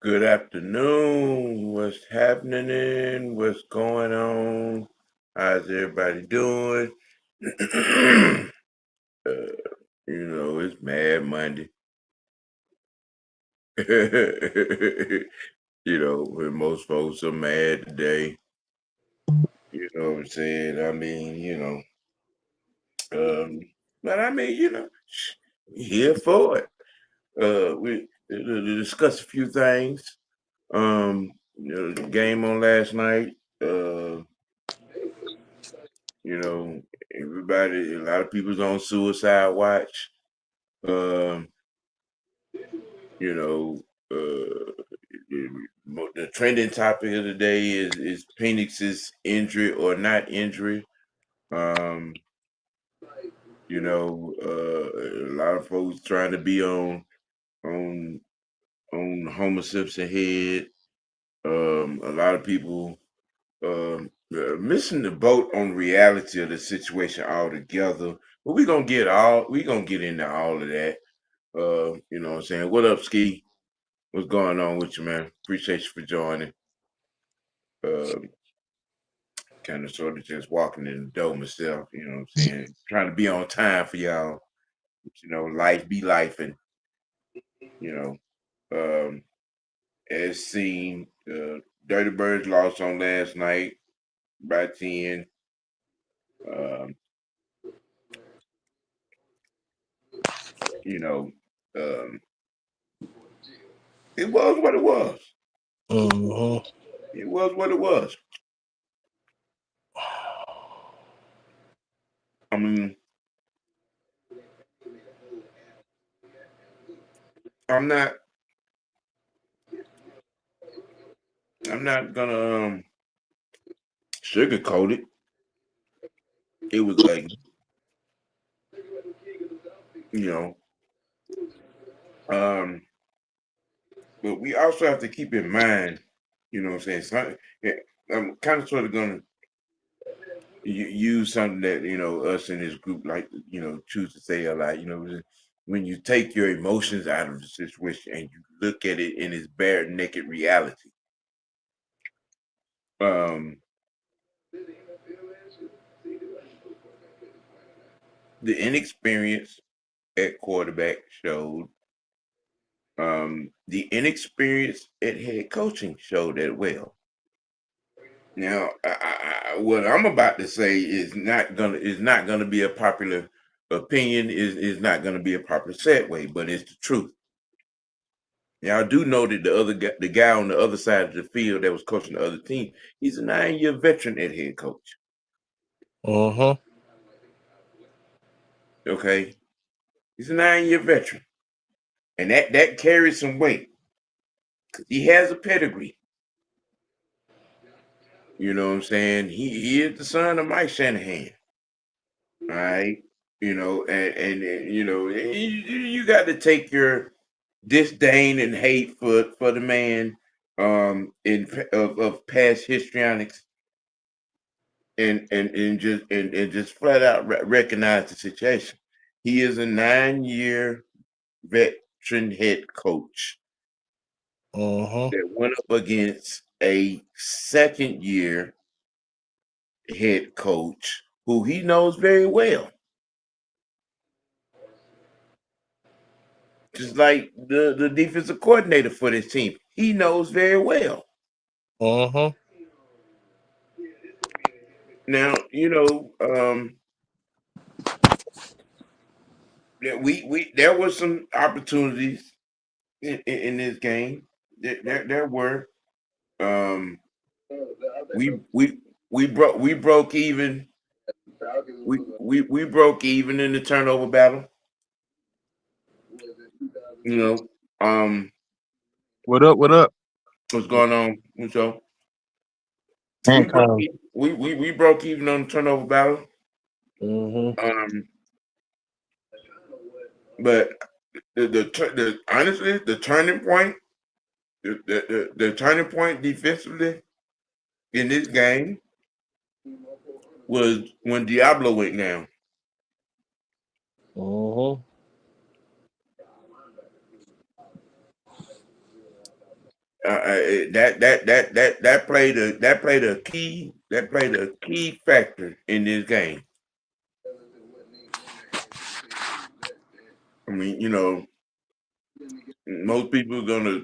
Good afternoon. What's happening? What's going on? How's everybody doing? It's Mad Monday. When most folks are mad today. You know what I'm saying? I mean, but I mean, here for it. We to discuss a few things. The game on last night. Uh, everybody, a lot of people's on suicide watch. Um, you know, the trending topic of the day is Phoenix's injury or not injury. Um, a lot of folks trying to be on Homer Simpson head. A lot of people missing the boat on reality of the situation altogether. But we gonna get into all of that. You know what I'm saying? What up, Ski? What's going on with you, man? Appreciate you for joining. Kind of sort of just walking in the door myself, you know what I'm saying? Trying to be on time for y'all. Life be life and you know, as seen, Dirty Birds lost on last night by 10. Um, you know, um, it was what it was. It was what it was. I mean, I'm not I'm not gonna sugarcoat it. It was ugly, you know. Um, but we also have to keep in mind, you know what I'm saying? I'm kind of sort of gonna use something that us in this group choose to say a lot. When you take your emotions out of the situation and you look at it in its bare naked reality. Um, the inexperience at quarterback showed. The inexperience at head coaching showed that well. Now, what I'm about to say is not gonna be a popular opinion. Is not gonna be a popular segue, but it's the truth. Now, I do know that the guy on the other side of the field that was coaching the other team, he's a 9-year veteran at head coach. Okay, he's a 9-year veteran, and that carries some weight because he has a pedigree. You know what I'm saying? He is the son of Mike Shanahan. All right. You got to take your disdain and hate for the man of past histrionics and just flat out recognize the situation. He is a 9-year veteran head coach that went up against a second year head coach who he knows very well. Just like the defensive coordinator for this team, he knows very well. Now, there were some opportunities in this game. There were. We broke even. We broke even in the turnover battle. You know, What up? What up? what's going on, Mucho? We And broke we broke even on the turnover battle. mm-hmm. Um, but the honestly the turning point the turning point defensively in this game was when Diablo went down. Mm-hmm. That played a key factor in this game. I mean, most people are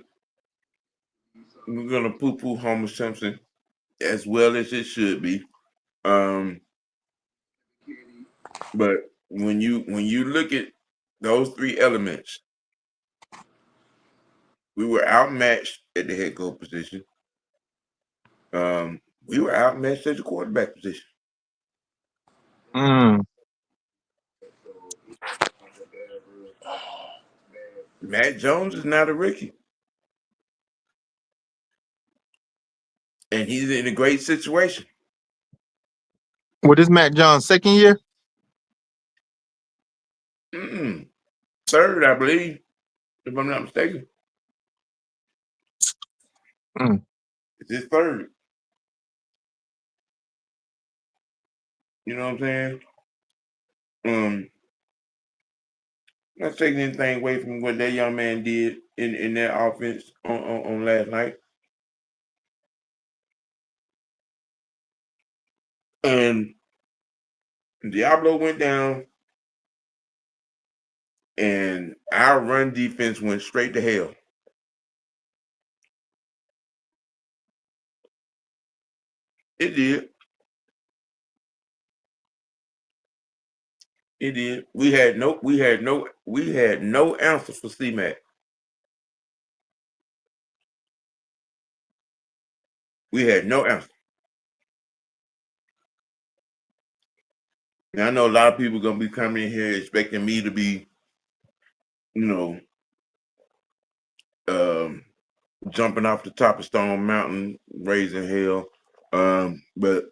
gonna poo poo Homer Simpson as well as it should be. Um, but when you look at those three elements, we were outmatched at the head coach position. We were outmatched at the quarterback position. Mm. Matt Jones is not a rookie, and he's in a great situation. What is Matt Jones' second year? Mm-mm. Third, I believe, if I'm not mistaken. Mm. It's his third. You know what I'm saying? Um, not taking anything away from what that young man did in that offense on last night. And Diablo went down, and our run defense went straight to hell. It did. It did. We had no answer for C-Mac. We had no answer. And I know a lot of people gonna be coming in here expecting me to be, you know, um, jumping off the top of Stone Mountain, raising hell. But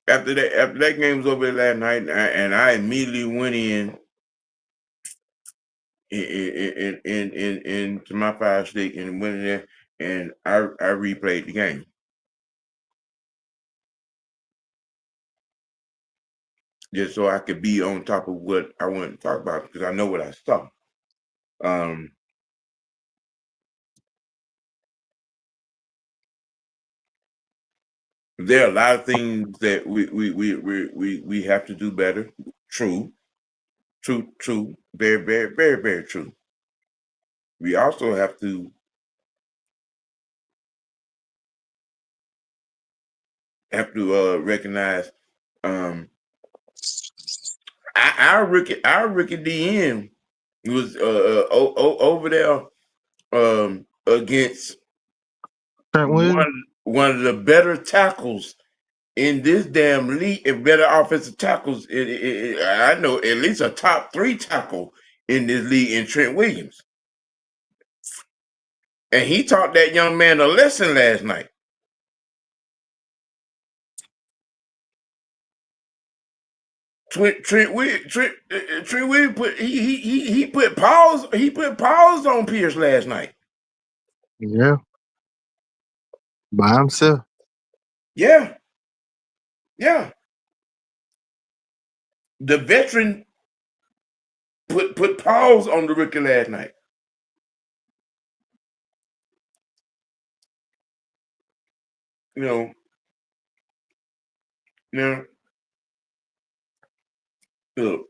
after that game was over last night, and I immediately went into my fire stick and went in there and I replayed the game just so I could be on top of what I wanted to talk about because I know what I saw. Um, there are a lot of things that we have to do better. True, true, very, very, very, very true. We also have to recognize um, our rookie DN was over there against Trent Williams? one of the better tackles in this damn league, and better offensive tackles. I know at least a top three tackle in this league in Trent Williams, and he taught that young man a lesson last night. Trent Williams put pause on Pierce last night. Yeah, by himself. Yeah, yeah. The veteran put pause on the rookie last night. You know, now look,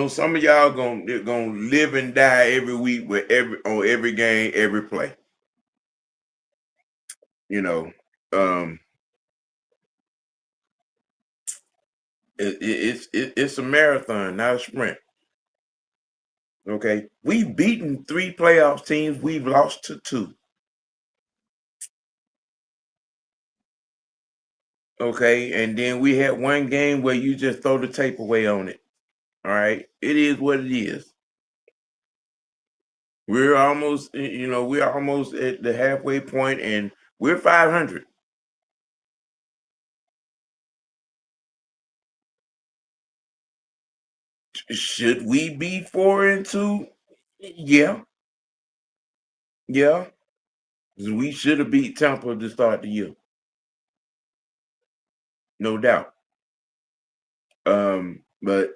some of y'all gonna live and die every week with every game, every play. You know, um, it's a marathon, not a sprint. Okay, we've beaten 3 playoff teams. We've lost to 2. Okay, and then we had one game where you just throw the tape away on it. All right, it is what it is. We're almost at the halfway point, and We're 500. Should we be 4-2? Yeah, yeah. We should have beat Tampa to start the year, no doubt. But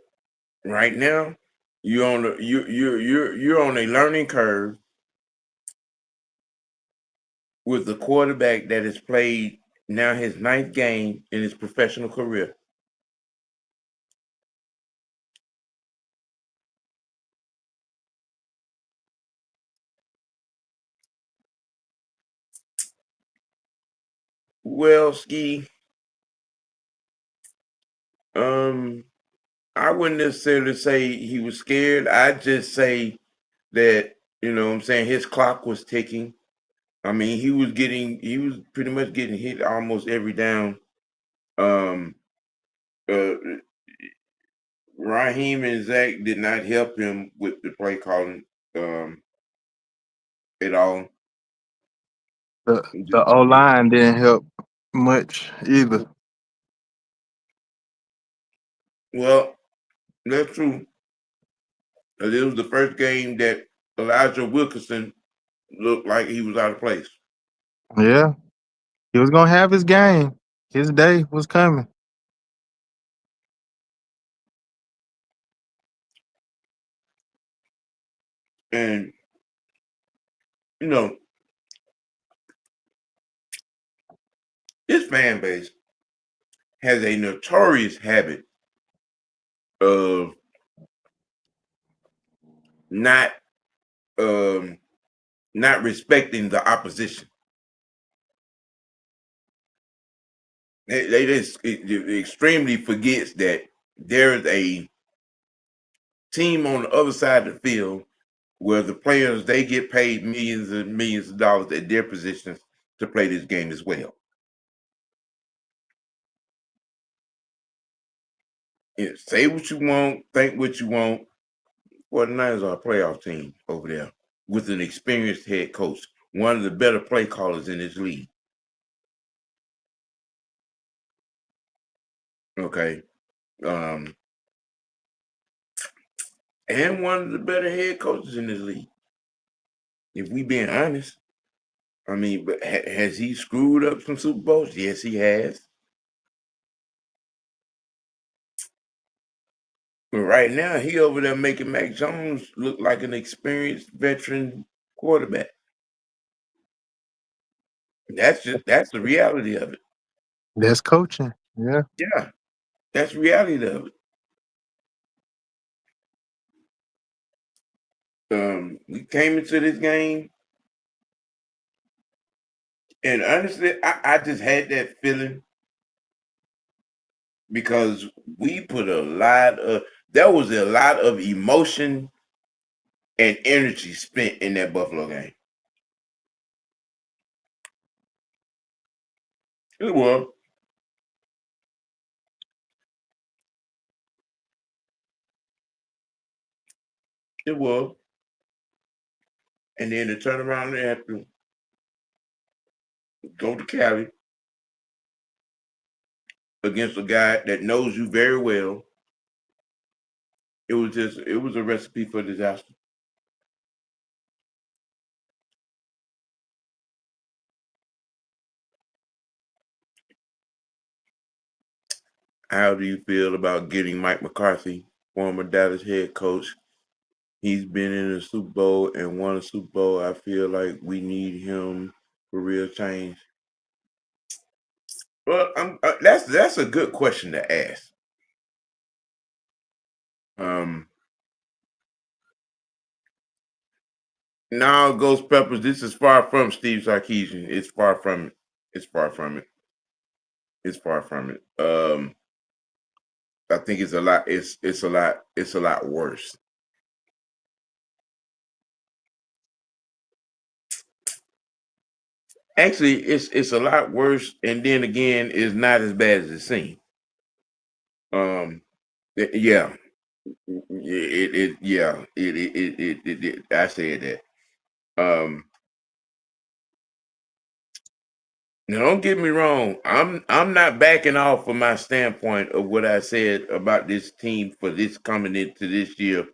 right now, you're on a learning curve with a quarterback that has played now his ninth game in his professional career. Well, Ski, um, I wouldn't necessarily say he was scared. I'd just say that, what I'm saying, his clock was ticking. I mean, he was pretty much getting hit almost every down. Um, uh, Raheem and Zach did not help him with the play calling um, at all. The O line didn't help much either. Well, that's true. It was the first game that Elijah Wilkinson looked like he was out of place. Yeah, he was gonna have his game. His day was coming. And, you know, his fan base has a notorious habit of not um, not respecting the opposition. They just extremely forgets that there is a team on the other side of the field where the players they get paid millions and millions of dollars at their positions to play this game as well. Say what you want, think what you want. Well, the Niners are a playoff team over there with an experienced head coach, one of the better play callers in this league. Okay. Um, and one of the better head coaches in this league. If we being honest, I mean, but has he screwed up some Super Bowls? Yes, he has. But right now, he over there making Mac Jones look like an experienced veteran quarterback. That's the reality of it. That's coaching. Yeah. Yeah, that's the reality of it. We came into this game, and honestly, I just had that feeling because we put a lot of there was a lot of emotion and energy spent in that Buffalo game. It was. It was. And then to turn around and have to go to Cali against a guy that knows you very well, it was a recipe for disaster. How do you feel about getting Mike McCarthy, former Dallas head coach? He's been in a Super Bowl and won a Super Bowl. I feel like we need him for real change. Well, that's a good question to ask. Um, Now, Ghost Peppers, this is far from Steve Sarkisian. It's far from it. It's far from it. It's far from it. I think it's a lot. It's a lot worse. Actually, it's a lot worse, and then again, it's not as bad as it seems. Yeah, yeah, I said that. Um, Now, don't get me wrong. I'm not backing off of my standpoint of what I said about this team for this coming into this year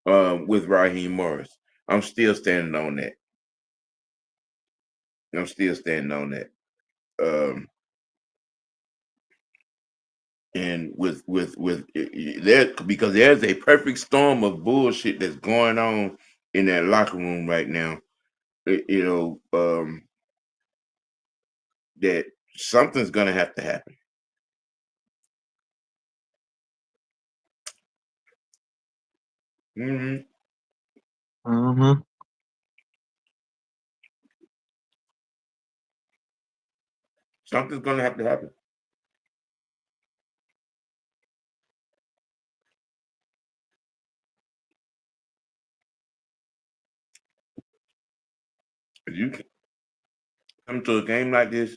with Raheem Morris. I'm still standing on that. I'm still standing on that. Um, and with there because there's a perfect storm of bullshit that's going on in that locker room right now. You know that something's gonna have to happen. Hmm. Mm-hmm. Something's gonna have to happen. If you come to a game like this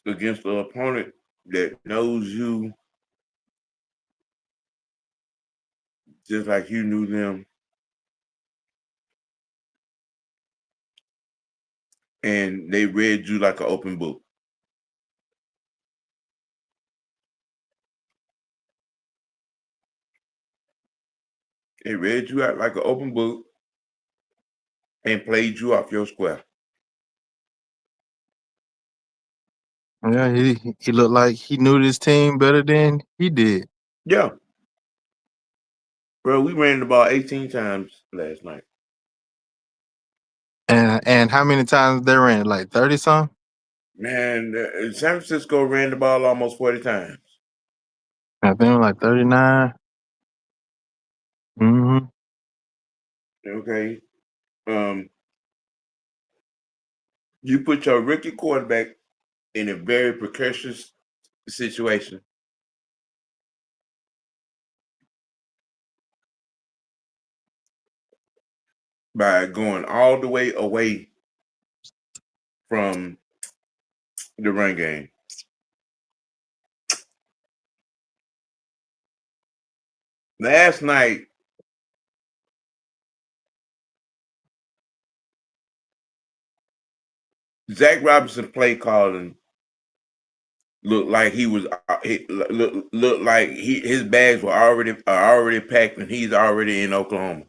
against an opponent that knows you just like you knew them, and they read you like an open book. They read you out like an open book and played you off your square. Yeah, he looked like he knew this team better than he did. Yeah, bro, we ran the ball 18 times last night. And how many times they ran? Like 30 something? Man, San Francisco ran the ball almost 40 times. I think it was like 39. Mm-hmm. Okay. Um, you put your rookie quarterback in a very precarious situation by going all the way away from the run game. Last night, Zach Robinson play calling looked like he was looked like his bags were already packed and he's already in Oklahoma.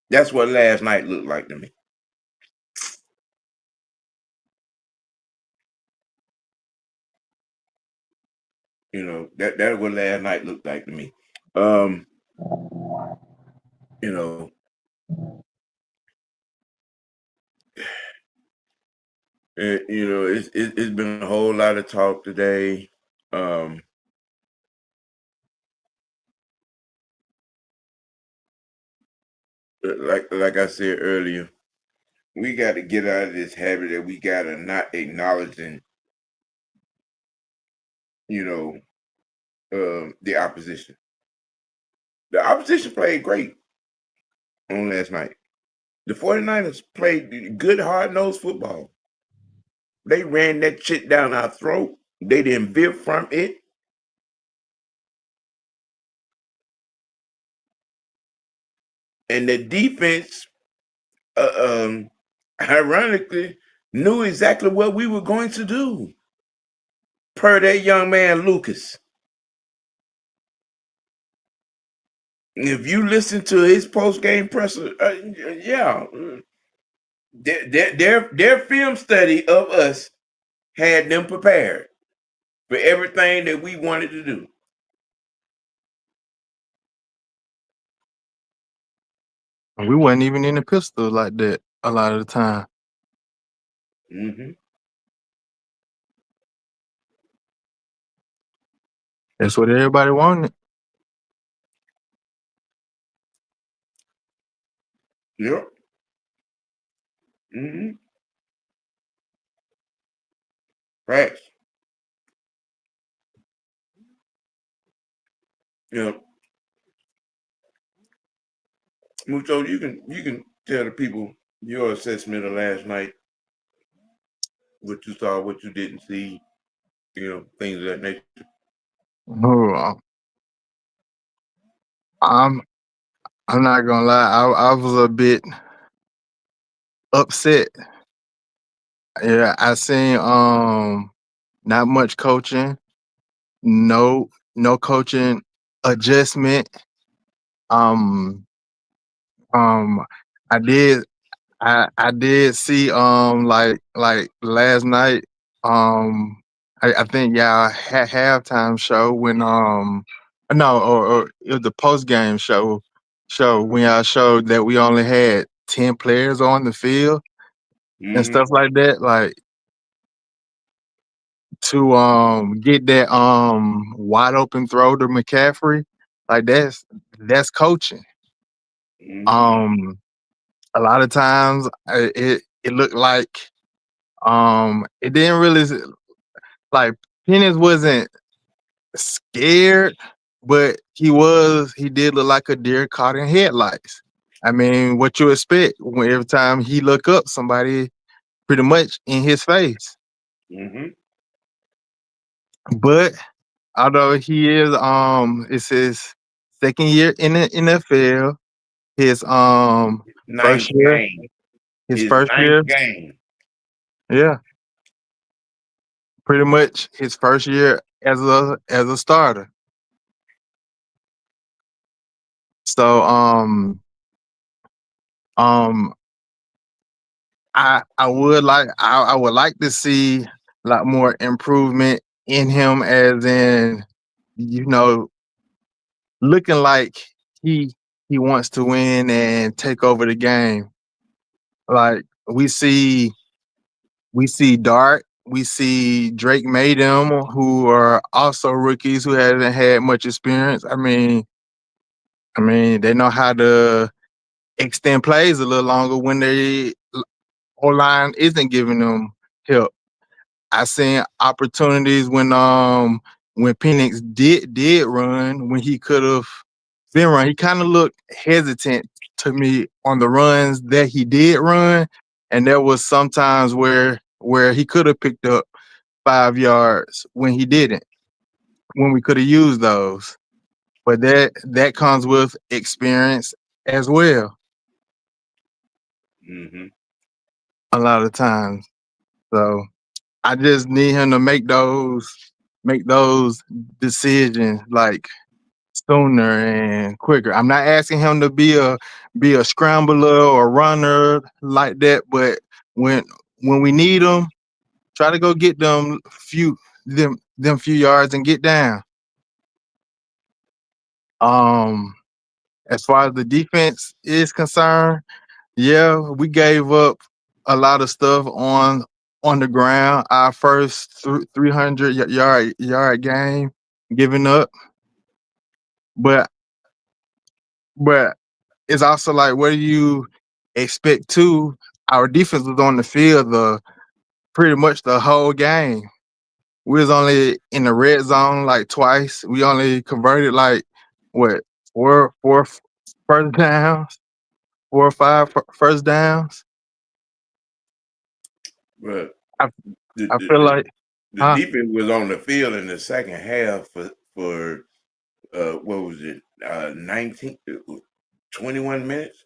That's what last night looked like to me. You know, that's what last night looked like to me. Um, you know, it's been a whole lot of talk today. Um, like I said earlier, we got to get out of this habit that we got to not acknowledging, you know, the opposition. The opposition played great on last night. The 49ers played good, hard-nosed football. They ran that shit down our throat. They didn't veer from it. And the defense, uh, um, ironically, knew exactly what we were going to do. Per that young man, Lucas. If you listen to his post-game presser, yeah, their film study of us had them prepared for everything that we wanted to do. And we wasn't even in the pistol like that a lot of the time. Mm-hmm. That's what everybody wanted. Yep. Mm-hmm. Facts. Yep. Mucho, you can tell the people your assessment of last night, what you saw, what you didn't see, things of that nature. Oh, I'm I'm not gonna lie. I was upset. Yeah, I seen not much coaching, no coaching adjustment. Um um I did I did see like last night I think y'all had halftime show when no or it was the post game show when y'all showed that we only had 10 players on the field and Mm-hmm. stuff like that, like to get that wide open throw to McCaffrey, like that's coaching. Mm-hmm. Um a lot of times it looked like it didn't really like Pennis wasn't scared, but he did look like a deer caught in headlights. I mean, what you expect when every time he look up, somebody pretty much in his face. Mm-hmm. But although he is it's his second year in the NFL, his first Ninth year, game. his His first ninth year, game. yeah, pretty much his first year as a starter. So um I would like to see a lot more improvement in him, as in, you know, looking like he he wants to win and take over the game. Like we see Dart, we see Drake Maydem, who are also rookies who haven't had much experience. I mean they know how to extend plays a little longer when they O line isn't giving them help. I seen opportunities when Penix did run when he could have been run. He kind of looked hesitant to me on the runs that he did run, and there was sometimes where he could have picked up 5 yards when he didn't. When we could have used those, but that comes with experience as well. Mm-hmm. A lot of times, so I just need him to make those decisions like sooner and quicker. I'm not asking him to be a scrambler or runner like that, but when when we need him, try to go get them few yards and get down. Um, as far as the defense is concerned, yeah, we gave up a lot of stuff on the ground. Our first 300 yard game, giving up, but but it's also like, what do you expect to? Our defense was on the field the pretty much the whole game. We was only in the red zone like twice. We only converted like what four first downs, 4 or 5 first downs. But I the, I the, feel the like, the huh? defense was on the field in the second half for what was it, 19 21 minutes.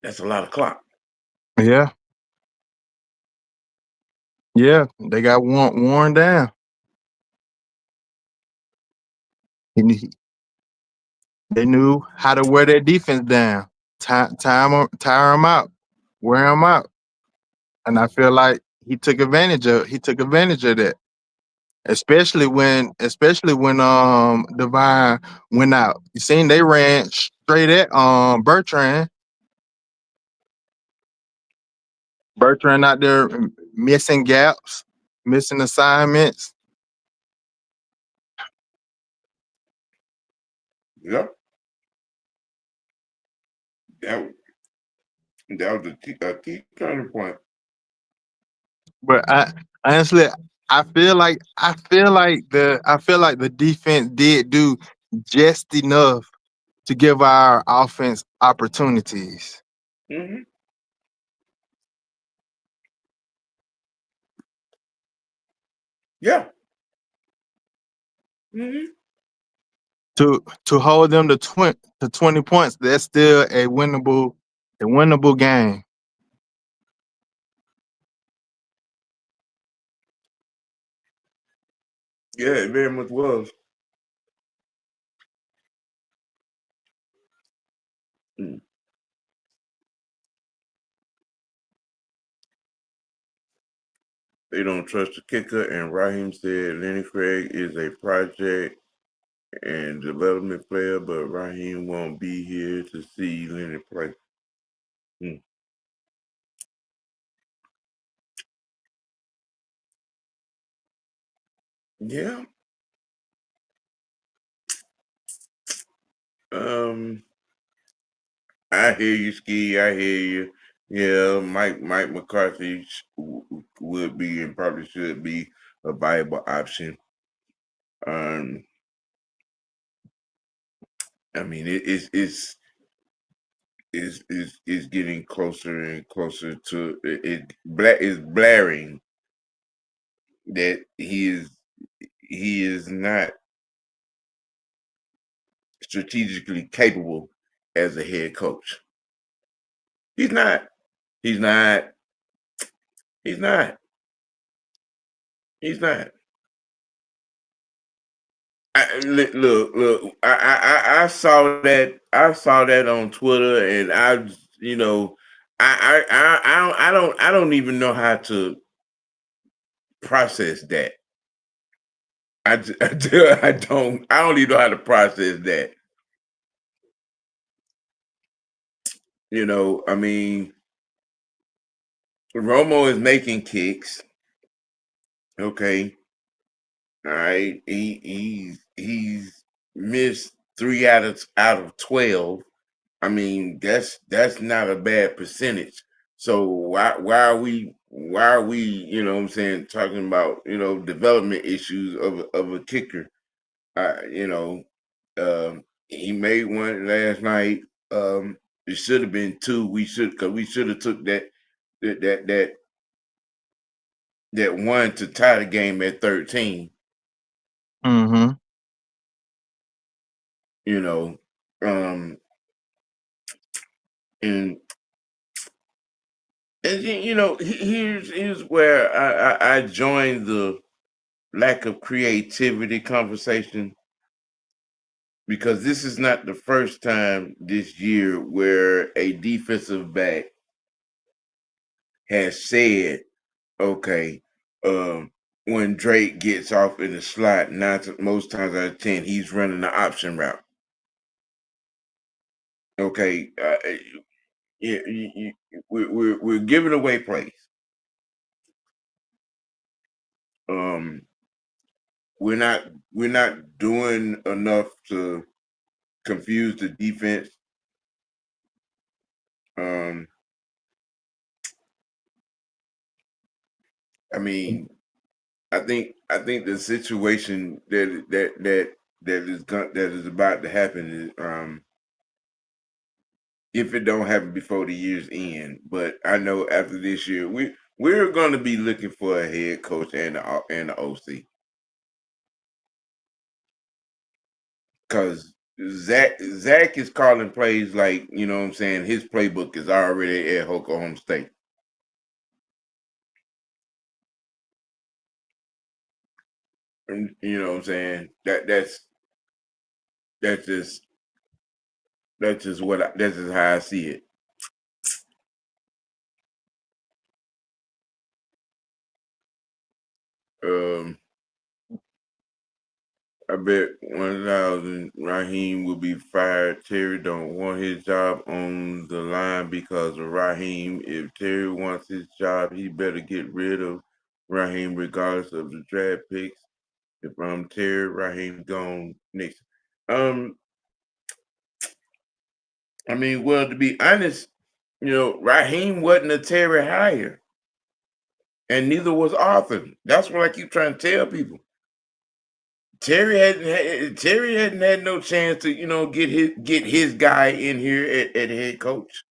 That's a lot of clock. Yeah, yeah. They got worn down. And they knew how to wear their defense down, tire them out, wear them out, and I feel like he took advantage of that, especially when Divine went out. You seen they ran straight at Bertrand. Bertrand out there missing gaps, missing assignments. Yep, that that was a key turning point. But honestly, I feel like the defense did do just enough to give our offense opportunities Mm-hmm. Yeah. Mm-hmm. to hold them to 20 points. That's still a winnable A winnable game. Yeah, it very much was. Mm. They don't trust the kicker, and Raheem said Lenny Craig is a project and development player, but Raheem won't be here to see Lenny play. Mm. Yeah. Um, I hear you, Ski. I hear you. Yeah, Mike McCarthy would be and probably should be a viable option. Um, I mean, it's getting closer and closer to it is blaring that he is not strategically capable as a head coach. He's not. He's not. He's not. He's not. Look. I saw that. I saw that on Twitter, and you know, I don't even know how to process that. I don't even know how to process that. I mean, Romo is making kicks. Okay, all right. He's missed 3 out of 12. I mean, that's not a bad percentage. So why are we what I'm saying, talking about development issues of a kicker? You know, he made one last night. It should have been two. Because we should have took that that that that one to tie the game at 13. Mm-hmm. You know, um, and here's where I joined the lack of creativity conversation, because this is not the first time this year where a defensive back has said, okay, when Drake gets off in the slot, most times out of 10, he's running the option route. Okay, we're giving away plays. Um, we're not doing enough to confuse the defense. Um, I mean, I think the situation that is about to happen is, if it don't happen before the year's end. But I know after this year, we're going to be looking for a head coach and the OC, because Zach is calling plays like, what I'm saying, his playbook is already at Oklahoma State. And you know what I'm saying, that's just that's just how I see it. Um, I bet 1,000 Raheem will be fired. Terry don't want his job on the line because of Raheem. If Terry wants his job, he better get rid of Raheem regardless of the draft picks. If I'm Terry, Raheem gone next. Um, I mean, well, to be honest, Raheem wasn't a Terry hire, and neither was Arthur. That's what I keep trying to tell people. Terry hadn't had no chance to get his guy in here at head coach.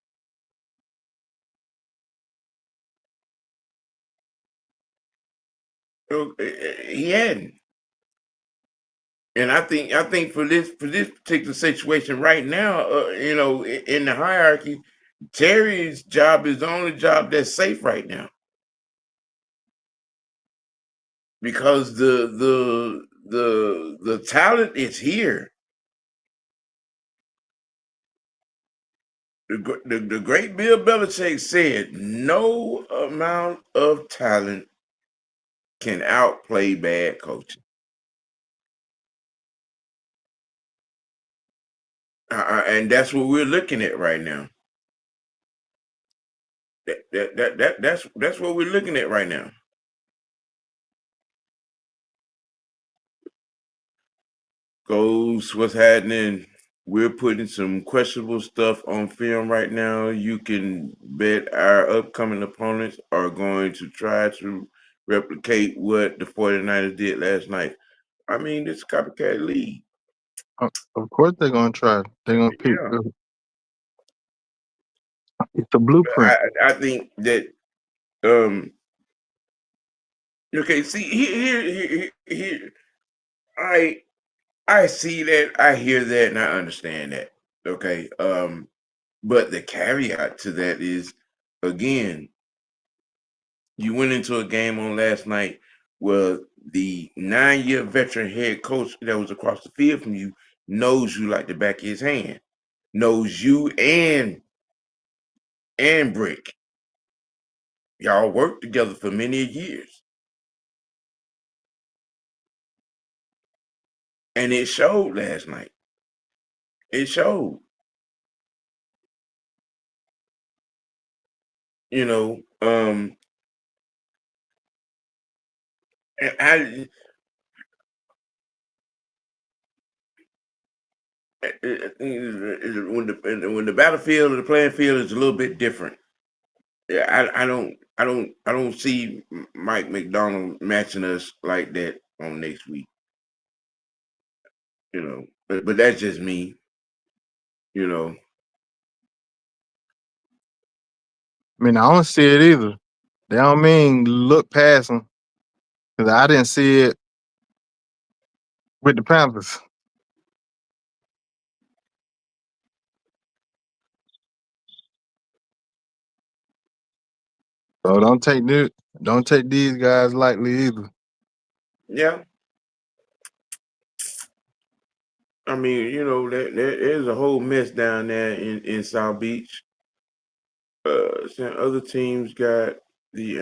He hadn't, and I think for this particular situation right now, in the hierarchy, Terry's job is the only job that's safe right now because the talent is here. The great Bill Belichick said, "No amount of talent can outplay bad coaching," and that's what we're looking at right now. That's what we're looking at right now. Goes what's happening. We're putting some questionable stuff on film right now. You can bet our upcoming opponents are going to try to replicate what the 49ers did last night. I mean, this copycat league. Of course, they're gonna try. They're gonna pick. Yeah. It's a blueprint. I think that um okay, see here I see that, I hear that, and I understand that. Okay. But the caveat to that is, again, you went into a game on last night where the 9-year veteran head coach that was across the field from you knows you like the back of his hand, knows you and Brick. Y'all worked together for many years. And it showed last night. It showed. You know, and when the battlefield or the playing field is a little bit different. Yeah, I don't see Mike McDonald matching us like that on next week. You know, but that's just me. You know, I mean, I don't see it either. They don't mean look past them because I didn't see it with the Panthers. So don't take these guys lightly either. yeah. I mean, you know, there's a whole mess down there in South Beach. Some other teams got the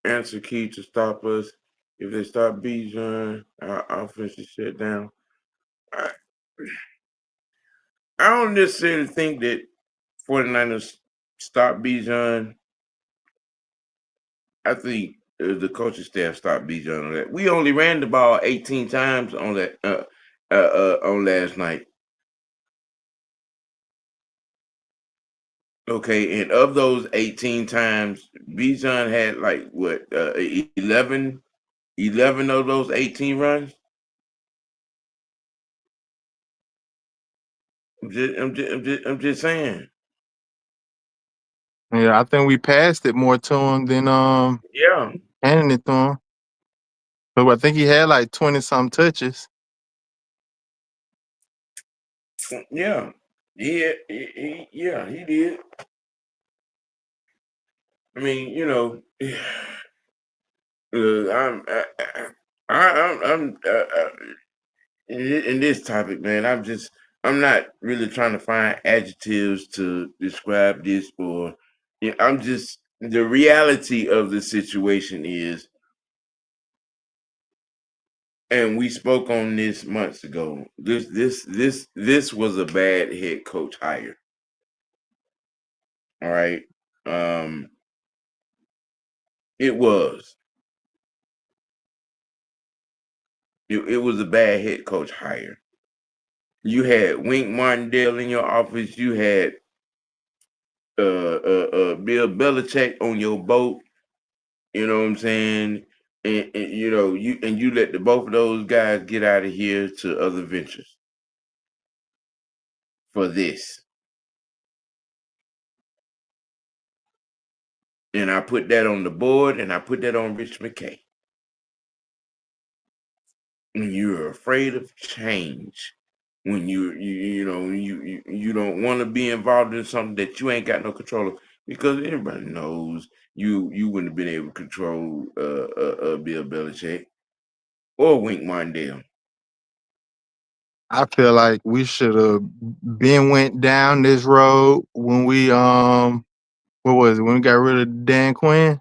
answer key to stop us. If they stop Bijan, our offense is shut down. I, I don't necessarily think that 49ers stop Bijan. I think the coaching staff stopped Bijan on that. We only ran the ball 18 times on that on last night. Okay, and of those 18 times, Bijan had like what 11 of those 18 runs. I'm just saying. Yeah, I think we passed it more to him than Yeah, handing it to him. But I think he had like 20 some touches. yeah, yeah, he did. I mean, you know, I'm in this topic, man. I'm not really trying to find adjectives to describe this, or I'm just the reality of the situation is, and we spoke on this months ago. This was a bad head coach hire. All right, um, it was. It was a bad head coach hire. You had Wink Martindale in your office. You had Bill Belichick on your boat. You know what I'm saying? And you know you let the both of those guys get out of here to other ventures for this. And I put that on the board, and I put that on Rich McKay. When you're afraid of change, when you don't want to be involved in something that you ain't got no control of, because everybody knows you wouldn't have been able to control Bill Belichick or Wink Martindale. I feel like we should have been went down this road when we what was it, when we got rid of Dan Quinn?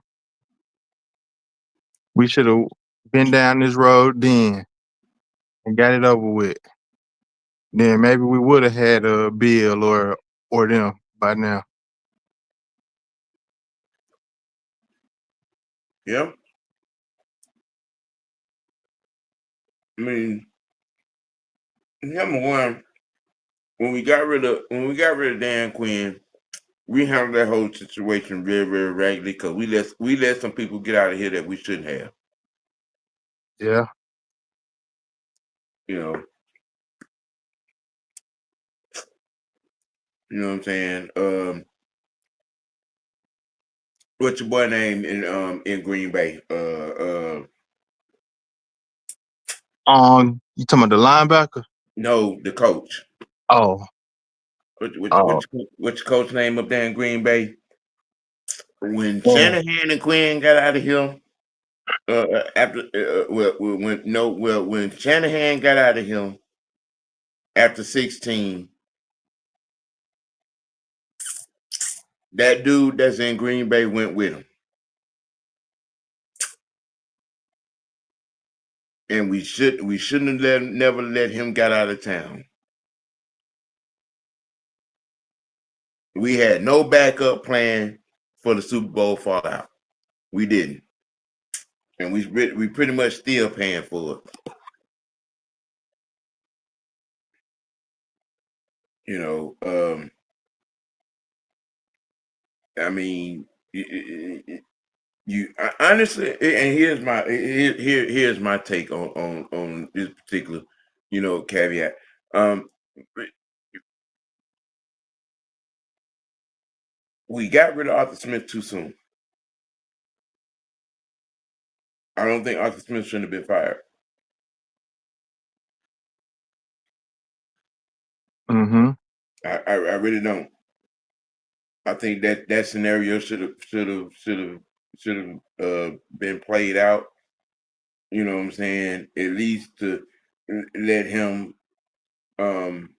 We should have been down this road then and got it over with. Then maybe we would have had a Bill or them by now. Yeah, I mean, number one, when we got rid of Dan Quinn, we handled that whole situation very, very raggedly because we let some people get out of here that we shouldn't have. Yeah. You know, you know what I'm saying. What's your boy name in Green Bay? You talking about the linebacker? No, the coach. Oh, oh, What's your coach name up there in Green Bay? When oh. Shanahan and Quinn got out of here, after when Shanahan got out of here after 16, that dude that's in Green Bay went with him, and we shouldn't have never let him get out of town. We had no backup plan for the Super Bowl fallout. We didn't, and we pretty much still paying for it. You know, I mean, honestly, and here's my take on this particular, caveat. Um, we got rid of Arthur Smith too soon. I don't think Arthur Smith shouldn't have been fired. Mm-hmm. I really don't. I think that scenario should have been played out. You know what I'm saying? At least to let him um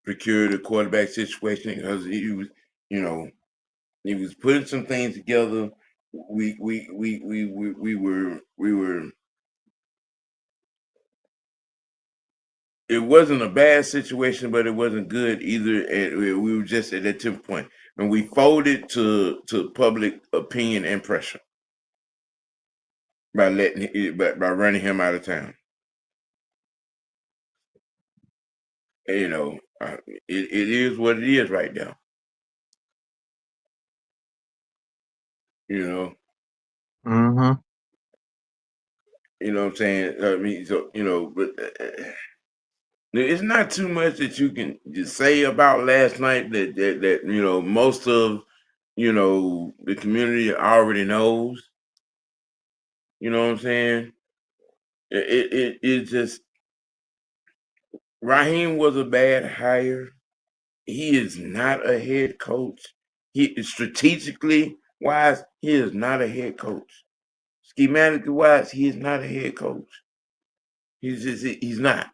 procure the quarterback situation, because you know, he was putting some things together. We were. It wasn't a bad situation, but it wasn't good either. And we were just at that tip point, and we folded to public opinion and pressure by running him out of town. And, it is what it is right now. You know, Mm-hmm. you know what I'm saying. I mean, so but it's not too much that you can just say about last night that most of the community already knows. You know what I'm saying? It just Raheem was a bad hire. He is not a head coach. He strategically wise, he is not a head coach. Schematically wise, he is not a head coach. He's not.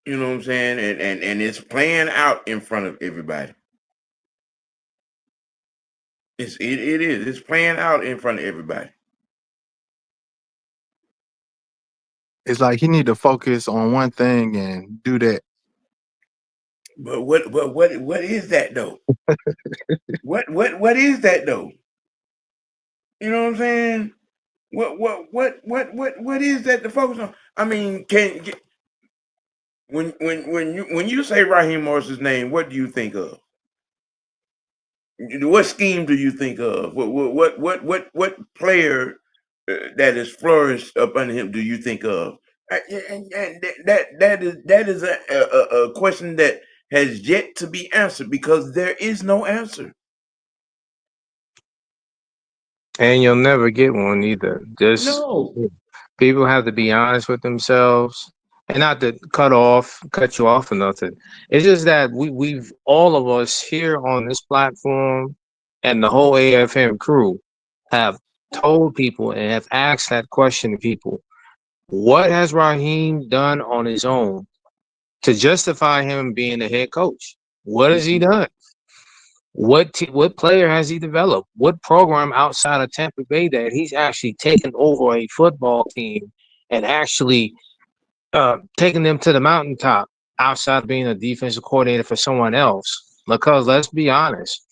You know what I'm saying? And it's playing out in front of everybody. It is. It's playing out in front of everybody. It's like he need to focus on one thing and do that. But what is that though? What is that though? You know what I'm saying? What is that to focus on? I mean, when you say Raheem Morris's name, what do you think of? What scheme do you think of? What player that has flourished up under him do you think of? And that is a question that has yet to be answered, because there is no answer. And you'll never get one either. Just No. people have to be honest with themselves And not to cut you off or nothing. It's just that we've all of us here on this platform and the whole AFM crew have told people and have asked that question to people. What has Raheem done on his own to justify him being the head coach? What has he done? What player has he developed? What program outside of Tampa Bay that he's actually taken over a football team and actually taking them to the mountaintop outside of being a defensive coordinator for someone else? Because let's be honest,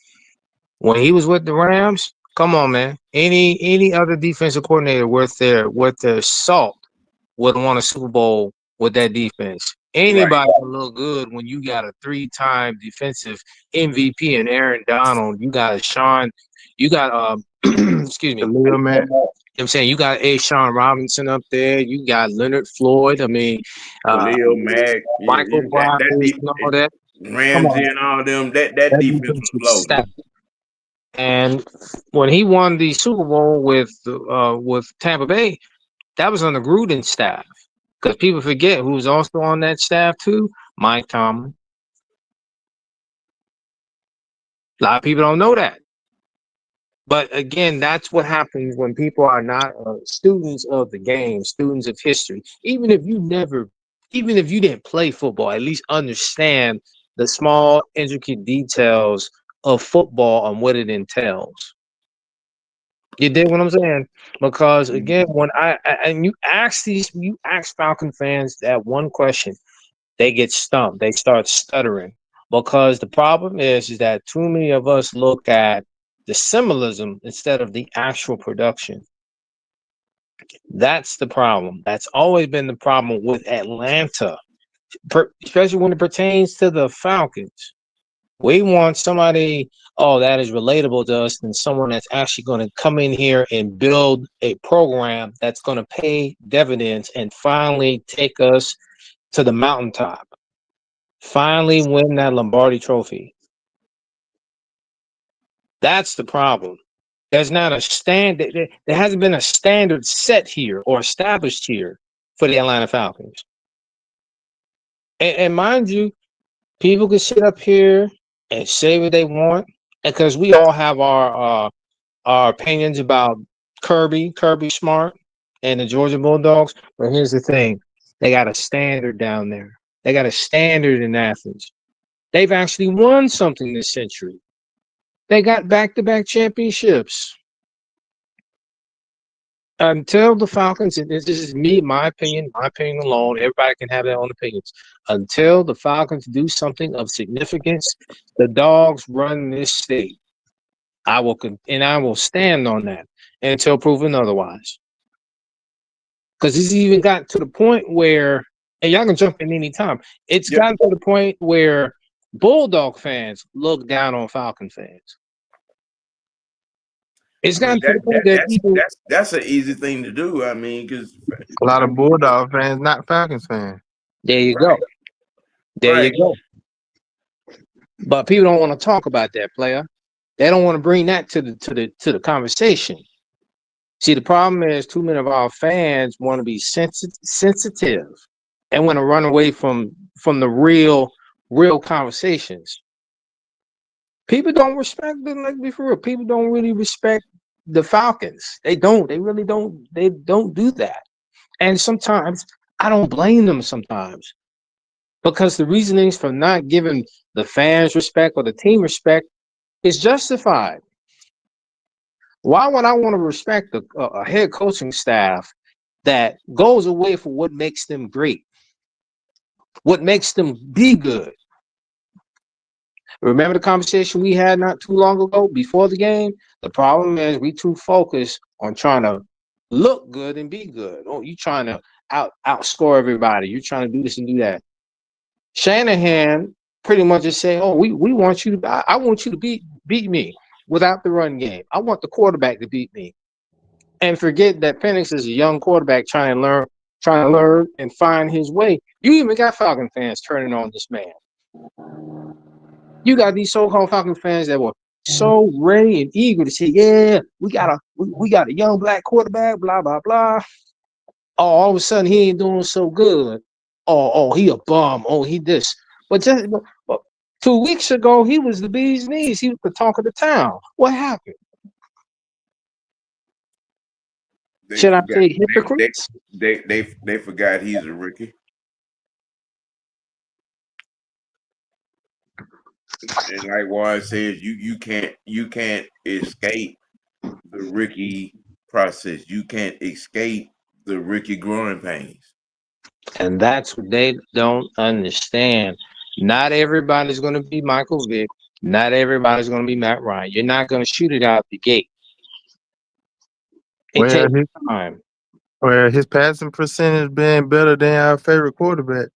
when he was with the Rams, come on, man. Any other defensive coordinator worth their salt would have won a Super Bowl with that defense. Right. Anybody can look good when you got a 3-time defensive MVP and Aaron Donald. You got you got excuse me. Khalil Mack. I'm saying you got Sean Robinson up there. You got Leonard Floyd. I mean, Khalil Mack, Michael Brockers and all that. Come Ramsey on, and all them. That that defense defense was was loaded. stacked. And when he won the Super Bowl with Tampa Bay, that was on the Gruden staff. Because people forget who's also on that staff too, Mike Tomlin. A lot of people don't know that. But again, that's what happens when people are not students of the game, students of history. Even if you didn't play football, at least understand the small, intricate details of football and what it entails. You dig what I'm saying? Because again, when you ask Falcon fans that one question, they get stumped. They start stuttering because the problem is that too many of us look at the symbolism instead of the actual production. That's the problem. That's always been the problem with Atlanta, especially when it pertains to the Falcons. We want somebody, that is relatable to us than someone that's actually going to come in here and build a program that's going to pay dividends and finally take us to the mountaintop. Finally win that Lombardi trophy. That's the problem. There's not a standard. There hasn't been a standard set here or established here for the Atlanta Falcons. And mind you, people can sit up here and say what they want, because we all have our opinions about Kirby Smart, and the Georgia Bulldogs. But here's the thing: they got a standard down there. They got a standard in Athens. They've actually won something this century. They got back-to-back championships. Until the Falcons, and this is my opinion alone, everybody can have their own opinions. Until the Falcons do something of significance, the Dogs run this state. I will stand on that until proven otherwise. Because it's even gotten to the point where, and y'all can jump in any time, it's gotten to the point where Bulldog fans look down on Falcon fans. It's gotten to the point that that's an easy thing to do. I mean, because A lot of Bulldog fans, not Falcons fans. there you go. There you go. But people don't want to talk about that, player. They don't want to bring that to the conversation. See, the problem is too many of our fans want to be sensitive and want to run away from the real conversations. People don't respect them. Like, be for real, people don't really respect the Falcons. They don't. They really don't. They don't do that. And sometimes I don't blame them. Sometimes, because the reasonings for not giving the fans respect or the team respect is justified. Why would I want to respect a head coaching staff that goes away for what makes them great, what makes them be good? Remember the conversation we had not too long ago before the game? The problem is we too focused on trying to look good and be good. Oh, you trying to outscore everybody. You're trying to do this and do that. Shanahan pretty much just say, "Oh, we want you to. I want you to beat me without the run game. I want the quarterback to beat me." And forget that Penix is a young quarterback trying to learn and find his way. You even got Falcon fans turning on this man. You got these so-called Falcon fans that were so ready and eager to say, "Yeah, we got a young black quarterback." Blah blah blah. Oh, all of a sudden he ain't doing so good. oh, he a bum. Oh, he this. But just 2 weeks ago, he was the bee's knees. He was the talk of the town. What happened? They Should I forgot. say hypocrites? They forgot he's a rookie. And like Juan says, you can't escape the rookie process. You can't escape the rookie growing pains. And that's what they don't understand. Not everybody's going to be Michael Vick. Not everybody's going to be Matt Ryan. You're not going to shoot it out the gate. It Well, takes time. his passing percentage been better than our favorite quarterback.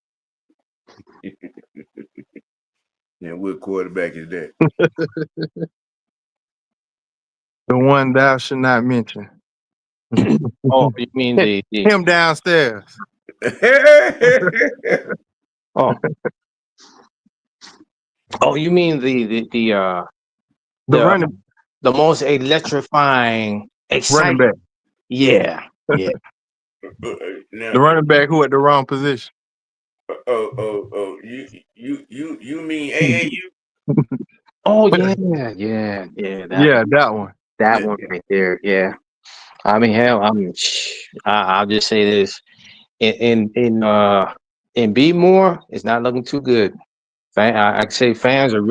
And what quarterback is that? The one thou should not mention. Oh, you mean the him downstairs? Oh, you mean the most electrifying, exciting running back? Yeah. Now, The running back who at the wrong position. You mean AAU? Oh yeah. That one. That one right there. Yeah. I mean, hell, I'll just say this: in B More, it's not looking too good. I say fans are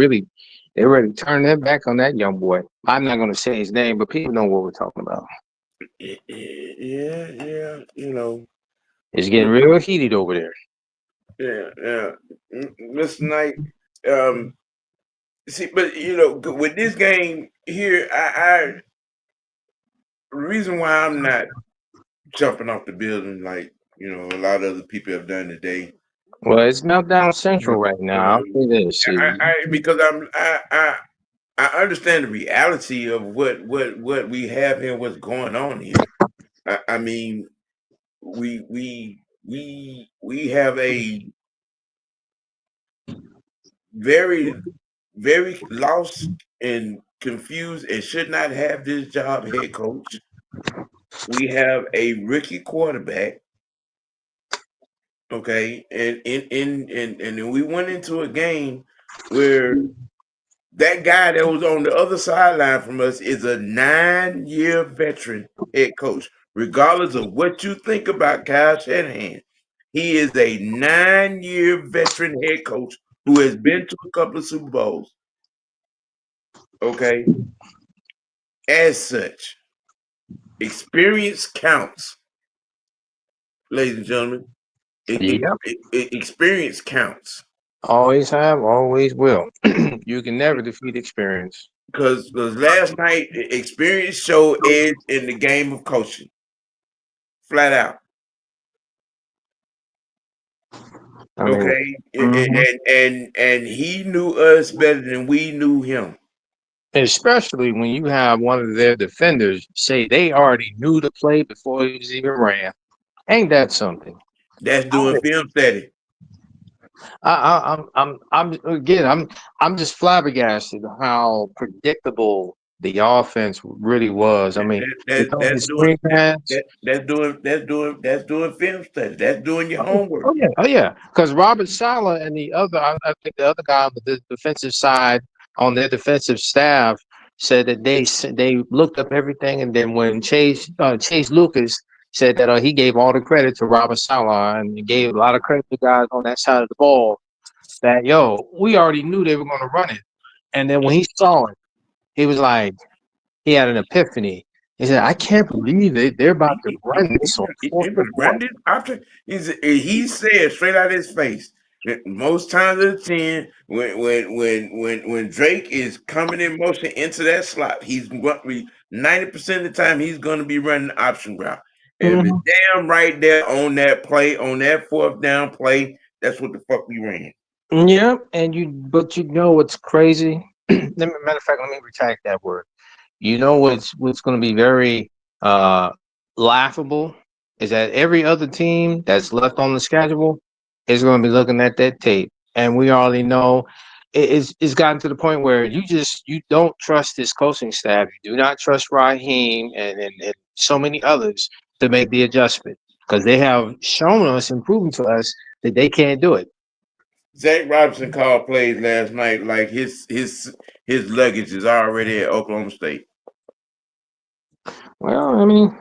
they're ready to turn their back on that young boy. I'm not going to say his name, but people know what we're talking about. Yeah. You know, it's getting real heated over there. Yeah. Listen, see, but with this game here, the reason why I'm not jumping off the building like a lot of other people have done today. Well, it's meltdown central right now. I'll say this because I understand the reality of what we have here, what's going on here. I mean, we have a very, very lost and confused and should not have this job head coach. We have a rookie quarterback. Okay, and then we went into a game where that guy that was on the other sideline from us is a 9-year veteran head coach. Regardless of what you think about Kyle Shanahan, he is a 9-year veteran head coach who has been to a couple of Super Bowls. Okay, as such, experience counts, ladies and gentlemen. Experience counts. Always have, always will. You can never defeat experience. Because last night, experience showed edge in the game of coaching. Flat out. Okay? And he knew us better than we knew him. Especially when you have one of their defenders say they already knew the play before he was even ran. Ain't that something? That's doing film study. I'm just flabbergasted how predictable the offense really was. I mean, that's doing film study. That's doing your homework. Oh yeah. Because Robert Saleh and the other, I think the other guy on the defensive side on their defensive staff said that they looked up everything, and then when Chase Lucas said that he gave all the credit to Robert Saleh and he gave a lot of credit to guys on that side of the ball. That we already knew they were going to run it, and then when he saw it, he was like, he had an epiphany. He said, "I can't believe they're about to run this on fourth and one." He said straight out of his face that most times of the 10, when Drake is coming in motion into that slot, he's going to be 90% of the time he's going to be running the option route. And if it's damn right there on that play, on that fourth down play, that's what the fuck we ran. Yeah, but you know what's crazy? Matter of fact, let me retract that word. You know what's going to be very laughable is that every other team that's left on the schedule is going to be looking at that tape, and we already know it's gotten to the point where you don't trust this coaching staff. You do not trust Raheem and so many others to make the adjustment because they have shown us and proven to us that they can't do it. Zach Robinson called plays last night like his luggage is already at Oklahoma State. Well, I mean,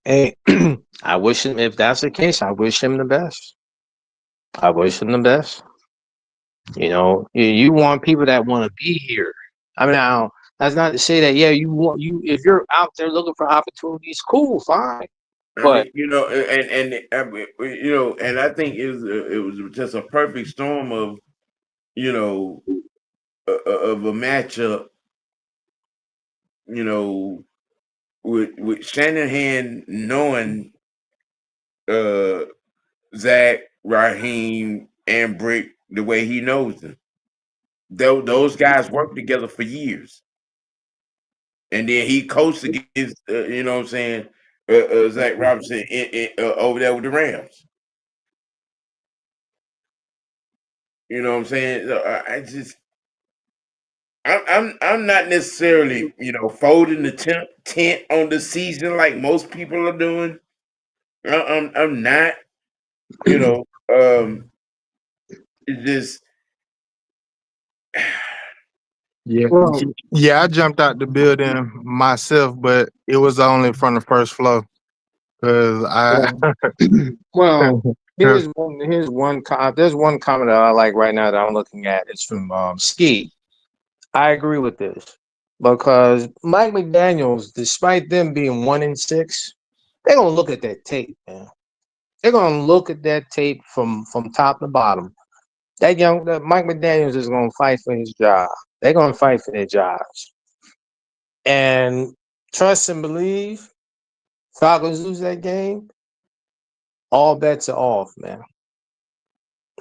hey, I wish him, if that's the case, I wish him the best. I wish him the best. You know, you want people that want to be here. I mean, now that's not to say that if you're out there looking for opportunities, cool, fine. I But mean, and I think it was just a perfect storm of, of a matchup, with Shanahan knowing Zach, Raheem, and Brick the way he knows them. Those guys worked together for years, and then he coached against, you know what I'm saying, Zach Robinson over there with the Rams. You know what I'm saying? I'm not necessarily, folding the tent on the season like most people are doing. I'm not, it's just Yeah, I jumped out the building myself, but it was only from the first floor because well, there's one comment that I like right now that I'm looking at. It's from Ski. I agree with this because Mike McDaniels, despite them being 1-6, they're gonna look at that tape, man. They're gonna look at that tape from top to bottom. That Mike McDaniels is gonna fight for his job. They're gonna fight for their jobs. And trust and believe, Falcons lose that game, all bets are off, man.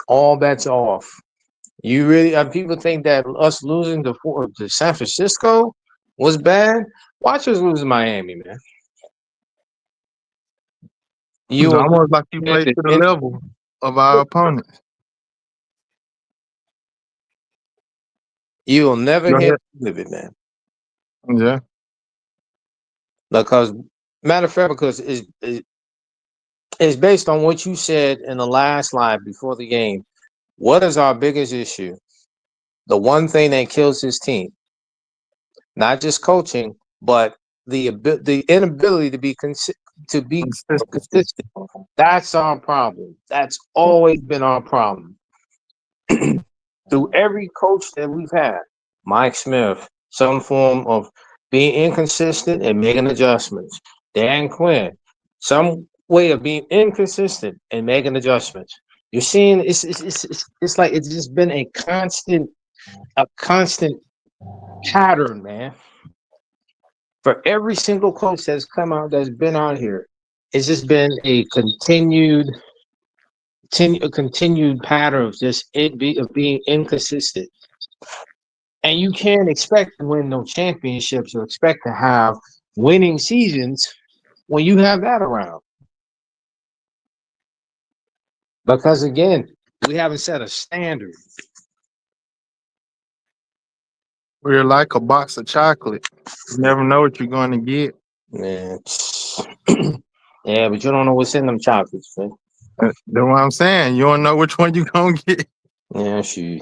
All bets are off. You really people think that us losing to San Francisco was bad? Watch us lose to Miami, man. it's almost like you played to the level of our opponents. You will never hit it, man. Yeah. Because matter of fact, because it's based on what you said in the last slide before the game. What is our biggest issue? The one thing that kills his team, not just coaching, but the inability to be consistent. That's our problem. That's always been our problem. Through every coach that we've had, Mike Smith, some form of being inconsistent and making adjustments. Dan Quinn, some way of being inconsistent and making adjustments. You're seeing it's like it's just been a constant pattern, man. For every single coach that's come out, that's been out here, it's just been a continued pattern of just being inconsistent. And you can't expect to win no championships or expect to have winning seasons when you have that around. Because again, we haven't set a standard. We're like a box of chocolate. You never know what you're going to get. Man. Yeah, but you don't know what's in them chocolates, man. That's what I'm saying. You don't know which one you're going to get. Yeah, shoot.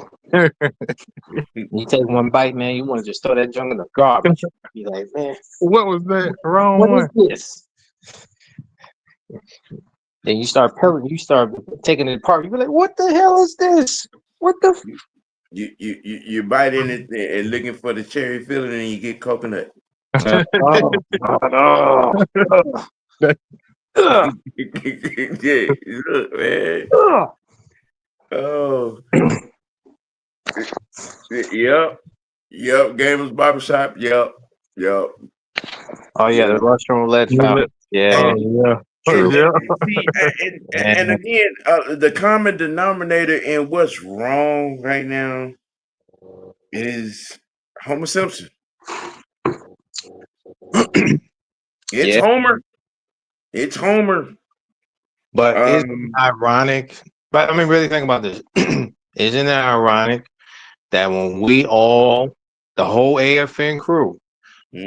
You take one bite, man, you want to just throw that junk in the garbage. You're like, man, what was that? Wrong what one. What is this? Then you start taking it apart. You be like, what the hell is this? What the? You bite in it and looking for the cherry filling, and you get coconut. Yeah, look, man. Oh, yep. Gamers Barbershop. Yep. Oh yeah, the Russian roulette fountain. Yeah. True. See, and again, the common denominator in what's wrong right now is Homer Simpson. It's Homer. It's Homer. But isn't it ironic? But I mean, really think about this. Isn't it ironic that when we all, the whole AFN crew,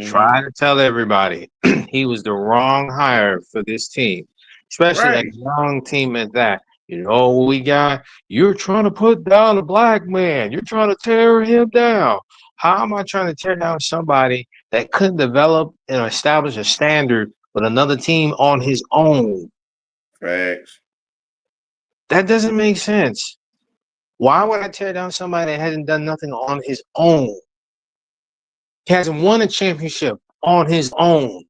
try to tell everybody he was the wrong hire for this team, especially a young team at that. We got, you're trying to put down a black man. You're trying to tear him down. How am I trying to tear down somebody that couldn't develop and establish a standard with another team on his own? Facts. That doesn't make sense. Why would I tear down somebody that hasn't done nothing on his own? He hasn't won a championship on his own.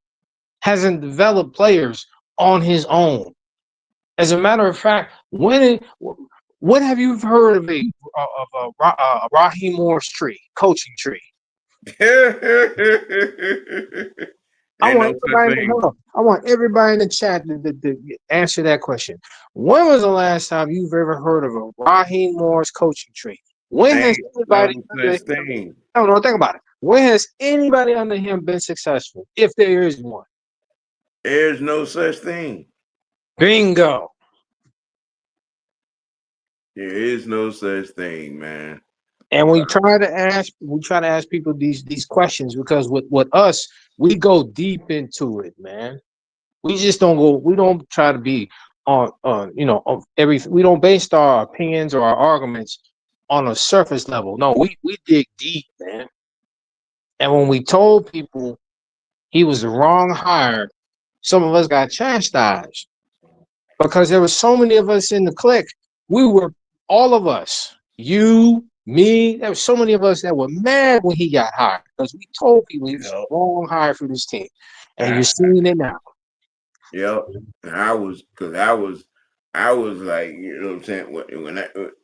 Hasn't developed players on his own. As a matter of fact, what have you heard of a Raheem Morris tree, coaching tree? I want everybody in the chat to answer that question. When was the last time you've ever heard of a Raheem Morris coaching tree? When has anybody think about it. When has anybody under him been successful? If there is one. There's no such thing. Bingo. There is no such thing, man. And we try to ask people these questions because with us, we go deep into it, man. We just don't go. We don't try to be on everything. We don't base our opinions or our arguments on a surface level. No, we dig deep, man. And when we told people he was the wrong hire, some of us got chastised because there were so many of us in the clique. We were all of us, you, me. There were so many of us that were mad when he got hired because we told people he was the wrong hire for this team, and you're seeing it now. Yep, and I was like, you know what I'm saying, when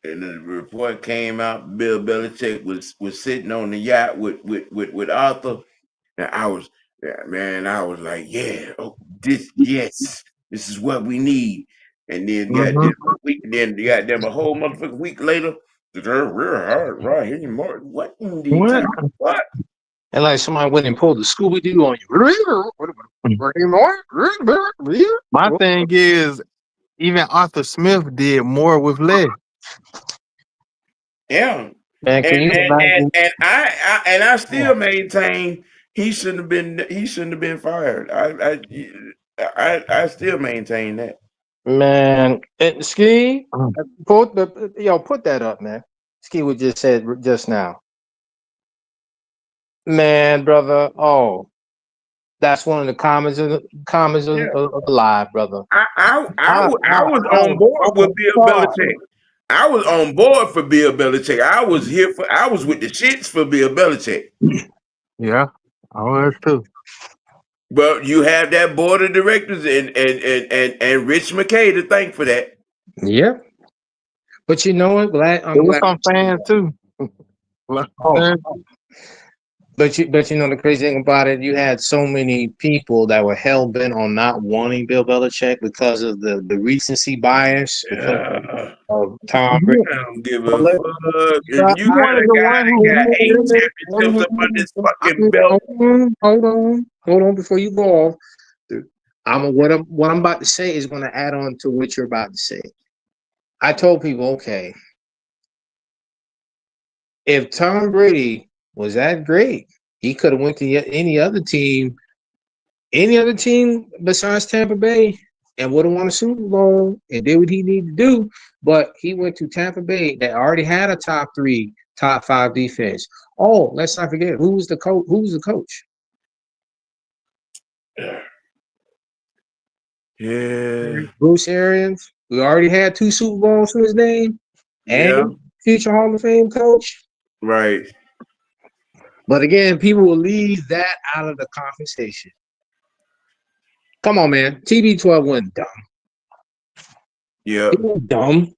the report came out, Bill Belichick was sitting on the yacht with Arthur, and I was like, yeah, this is what we need. And then a whole motherfucking week later, we're hard right anymore. What in the what? And like somebody went and pulled the Scooby Doo on you. My thing is, even Arthur Smith did more with less. Yeah, man, and I still maintain he shouldn't have been fired. I still maintain that. Man, Ski, put that up, man. Ski was just said just now. Man, brother, that's one of the comments of the live, brother. I was on board with Bill Belichick. I was on board for Bill Belichick. I was with the shits for Bill Belichick. Yeah, I was too. But you have that board of directors and Rich McKay to thank for that. Yeah. But you know what? There were some fans too. But you know the crazy thing about it, you had so many people that were hell bent on not wanting Bill Belichick because of the recency bias of Tom Brady. I don't give a fuck. If you got a guy that got 8 championships up on this fucking belt. Hold on before you go off. What I'm about to say is going to add on to what you're about to say. I told people, okay, if Tom Brady was that great, he could have went to any other team besides Tampa Bay and would have won a Super Bowl and did what he needed to do. But he went to Tampa Bay that already had a top 3, top 5 defense. Oh, let's not forget who was the coach. Who was the coach? Yeah, Bruce Arians. We already had 2 Super Bowls to his name, and future Hall of Fame coach. Right. But again, people will leave that out of the conversation. Come on, man. TB12 wasn't dumb. Yeah. It wasn't dumb.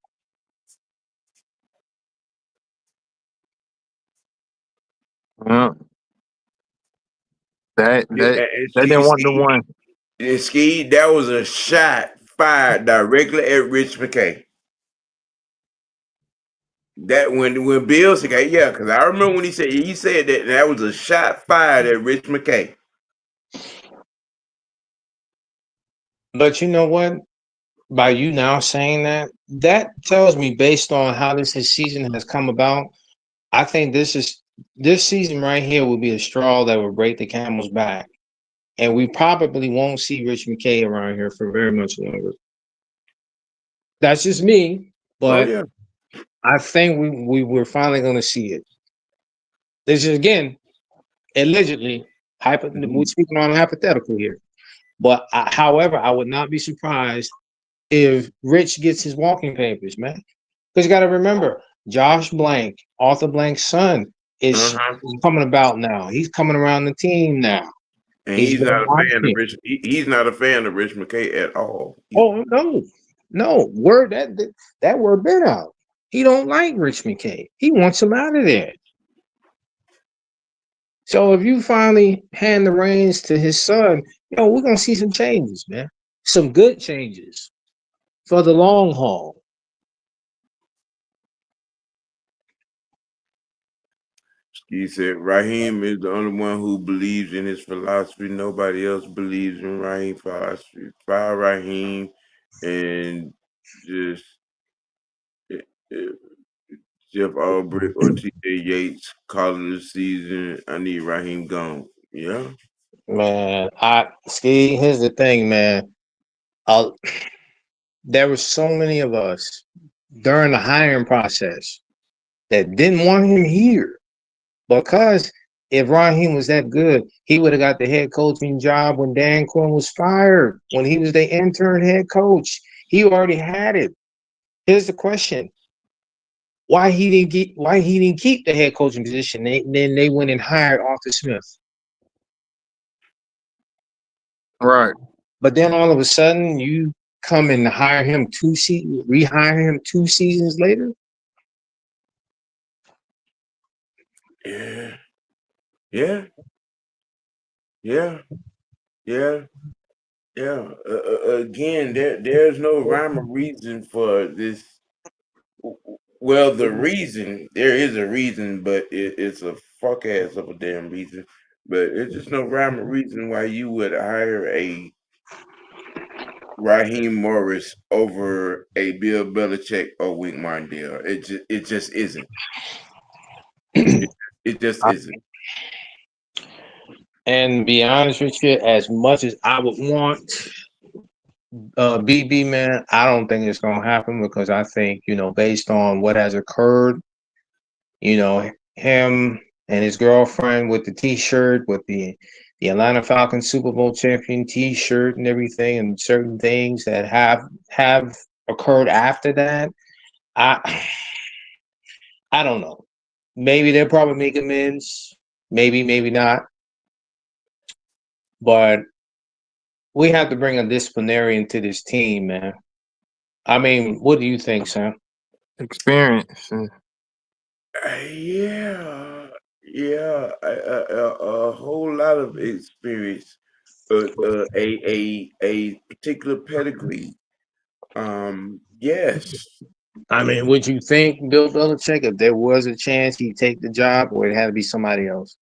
They didn't want the one. Ski, that was a shot fired directly at Rich McKay. That when Bill said, because I remember when he said that was a shot fired at Rich McKay. But you know what? By you now saying that tells me, based on how this season has come about, I think this season right here will be a straw that will break the camel's back. And we probably won't see Rich McKay around here for very much longer. That's just me, Oh but yeah. I think we're finally going to see it. This is again allegedly we're speaking on a hypothetical here. But however, I would not be surprised if Rich gets his walking papers, man. Because you got to remember, Josh Blank, Arthur Blank's son, is Uh-huh. coming about now. He's coming around the team now. And He's he's been not a fan of watching. He's not a fan of Rich McKay at all. Oh no, no word that word been out. He don't like Rich McKay. He wants him out of there. So if you finally hand the reins to his son, we're gonna see some changes, man. Some good changes for the long haul. He said Raheem is the only one who believes in his philosophy. Nobody else believes in Raheem's philosophy. Fire Raheem and just uh, Jeff Albrecht or T.J. Yates call it the season. I need Raheem gone. Yeah. Man, here's the thing, man. Uh, there were so many of us during the hiring process that didn't want him here because if Raheem was that good, he would have got the head coaching job when Dan Quinn was fired, when he was the intern head coach. He already had it. Here's the question: why he didn't keep the head coaching position? Then they went and hired Arthur Smith. Right. But then all of a sudden, you come and rehire him 2 seasons later. Yeah. Yeah. Yeah. Yeah. Yeah. Again, there's no rhyme or reason for this. Well, there is a reason, but it's a fuck ass of a damn reason. But it's just no rhyme or reason why you would hire a Raheem Morris over a Bill Belichick or Wink Martindale. It just isn't. It just isn't. And be honest with you, as much as I would want BB, man, I don't think it's gonna happen because I think based on what has occurred, him and his girlfriend with the T-shirt with the Atlanta Falcons Super Bowl champion T-shirt and everything, and certain things that have occurred after that. I I don't know. Maybe they'll probably make amends. Maybe not. But we have to bring a disciplinarian to this team, man. I mean, what do you think, Sam? Experience. Yeah, yeah, a whole lot of experience. A particular pedigree. Yes. I mean, would you think Bill Belichick, if there was a chance, he'd take the job, or it had to be somebody else?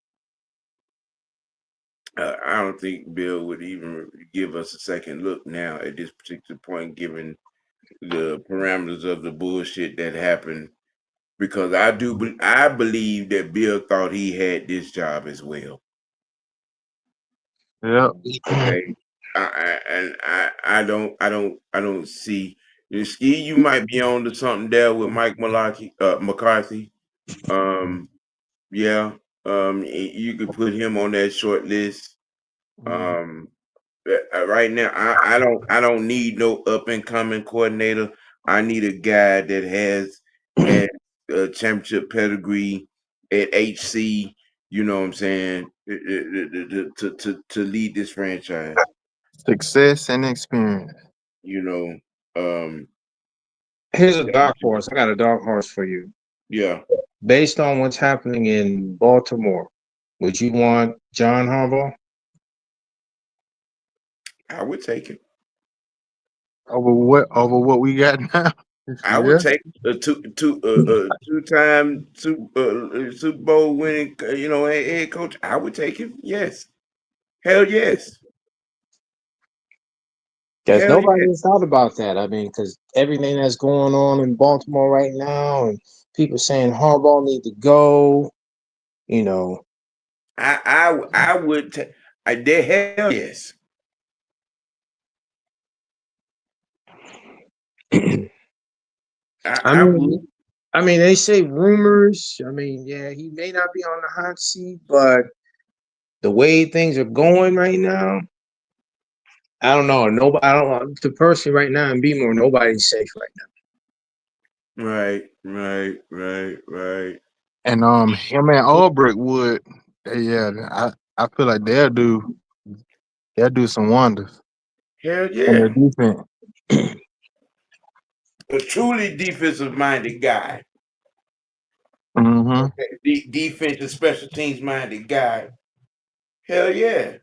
I don't think Bill would even give us a second look now at this particular point, given the parameters of the bullshit that happened. Because I believe that Bill thought he had this job as well. Yep. Okay, I don't see. Ski, you might be on to something there with Mike McCarthy. Um, yeah. You could put him on that short list. Um, right now, I don't need no up and coming coordinator. I need a guy that has a championship pedigree at HC. You know what I'm saying? To lead this franchise. Success and experience. You know, um, Here's a dark horse. I got a dark horse for you. yeah, Based on what's happening in Baltimore, would you want John Harbaugh? I would take it. Over what we got now? I would Yeah. take a two-time Super Bowl winning head coach. I would take him. Yes, hell yes. Because Hell nobody yeah. has thought about that. I mean, because everything that's going on in Baltimore right now, and people saying Harbaugh need to go. You know, I would take. Hell yes. I I would. mean, they say rumors. I mean, yeah, he may not be on the hot seat, but the way things are going right now, I don't know. Nobody, I don't know. The person right now in Beemore, nobody's safe right now. Right. And him and Albrecht would, yeah, I feel like they'll do some wonders Hell in the yeah. defense. A truly defensive minded guy. Mm-hmm. Defensive special teams minded guy. Hell yeah.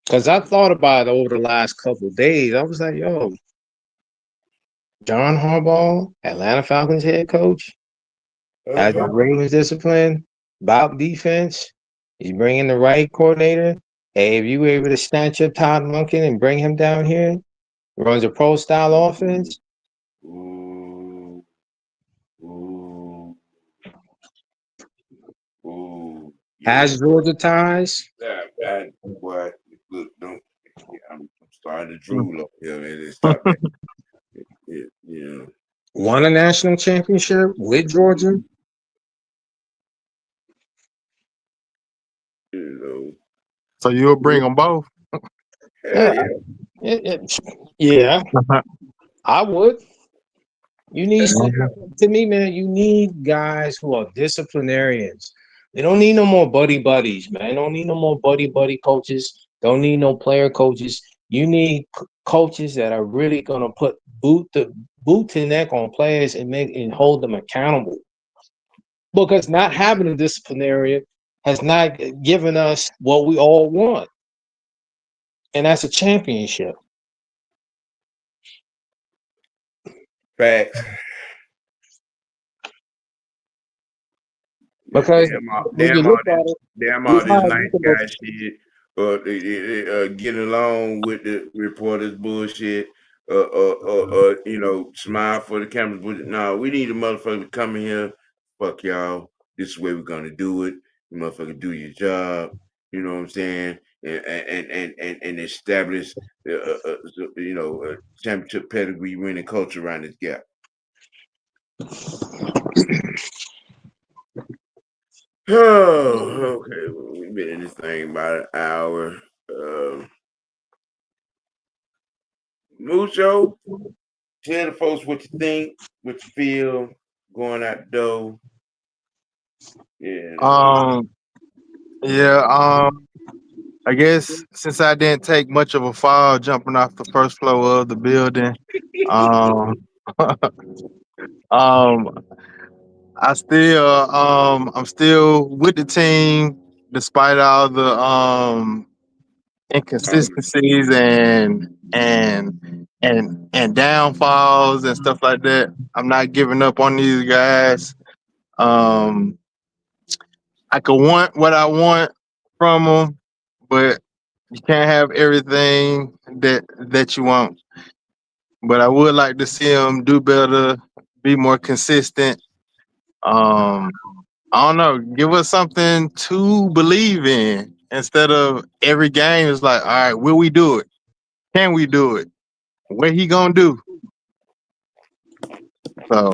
Because I thought about it over the last couple of days. I was like, yo, John Harbaugh, Atlanta Falcons head coach, has the Uh-huh. Ravens discipline about defense. He's bringing the right coordinator. Hey, if you were able to snatch up Todd Monken and bring him down here, runs a pro style offense, Ooh. Ooh. Ooh. Yeah. has Georgia ties, What? Look, don't. Yeah, I'm starting to drool up here, man. Stop that. Yeah. won a national championship with Georgia. You know. So you'll bring them both. Hell Yeah, yeah. yeah, I would. You need Hell Mhm. to me, man. You need guys who are disciplinarians. They don't need no more buddy buddies, man. Don't need no more buddy coaches. Don't need no player coaches. You need coaches that are really gonna put boot to neck on players and make and hold them accountable. Because not having a disciplinarian has not given us what we all want, and that's a championship. Facts. Yeah, Because when you look at it, damn we all this have nice nothing but guy shit. Get along with the reporters bullshit. Smile for the cameras. But no, we need a motherfucker to come in here. Fuck y'all. This is the way we're gonna do it. You motherfucker do your job. You know what I'm saying? And establish, a championship pedigree winning culture around this gap. Oh, okay. Well, we've been in this thing about an hour. Mucho, tell the folks what you think, what you feel, going out the door. Yeah. Um, yeah. I guess since I didn't take much of a fall jumping off the first floor of the building, um, um, I'm still with the team despite all the inconsistencies and downfalls and stuff like that. I'm not giving up on these guys. Um, I could want what I want from them, but you can't have everything that you want. But I would like to see them do better, be more consistent. Um, I don't know, give us something to believe in instead of every game is like, all right, will we do it? Can we do it? What he gonna do? So,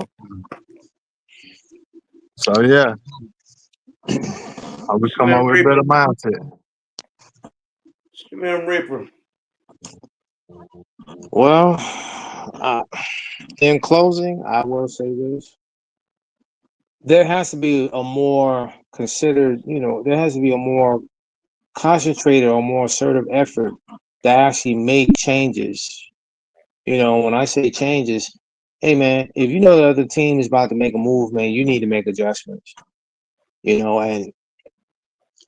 so yeah, I would come Slim up with a better Reaper. mindset. Slim Reaper. well, in closing, I will say this. There has to be a more considered, there has to be a more concentrated or more assertive effort to actually make changes. When I say changes, hey man, if you know the other team is about to make a move, man, you need to make adjustments. And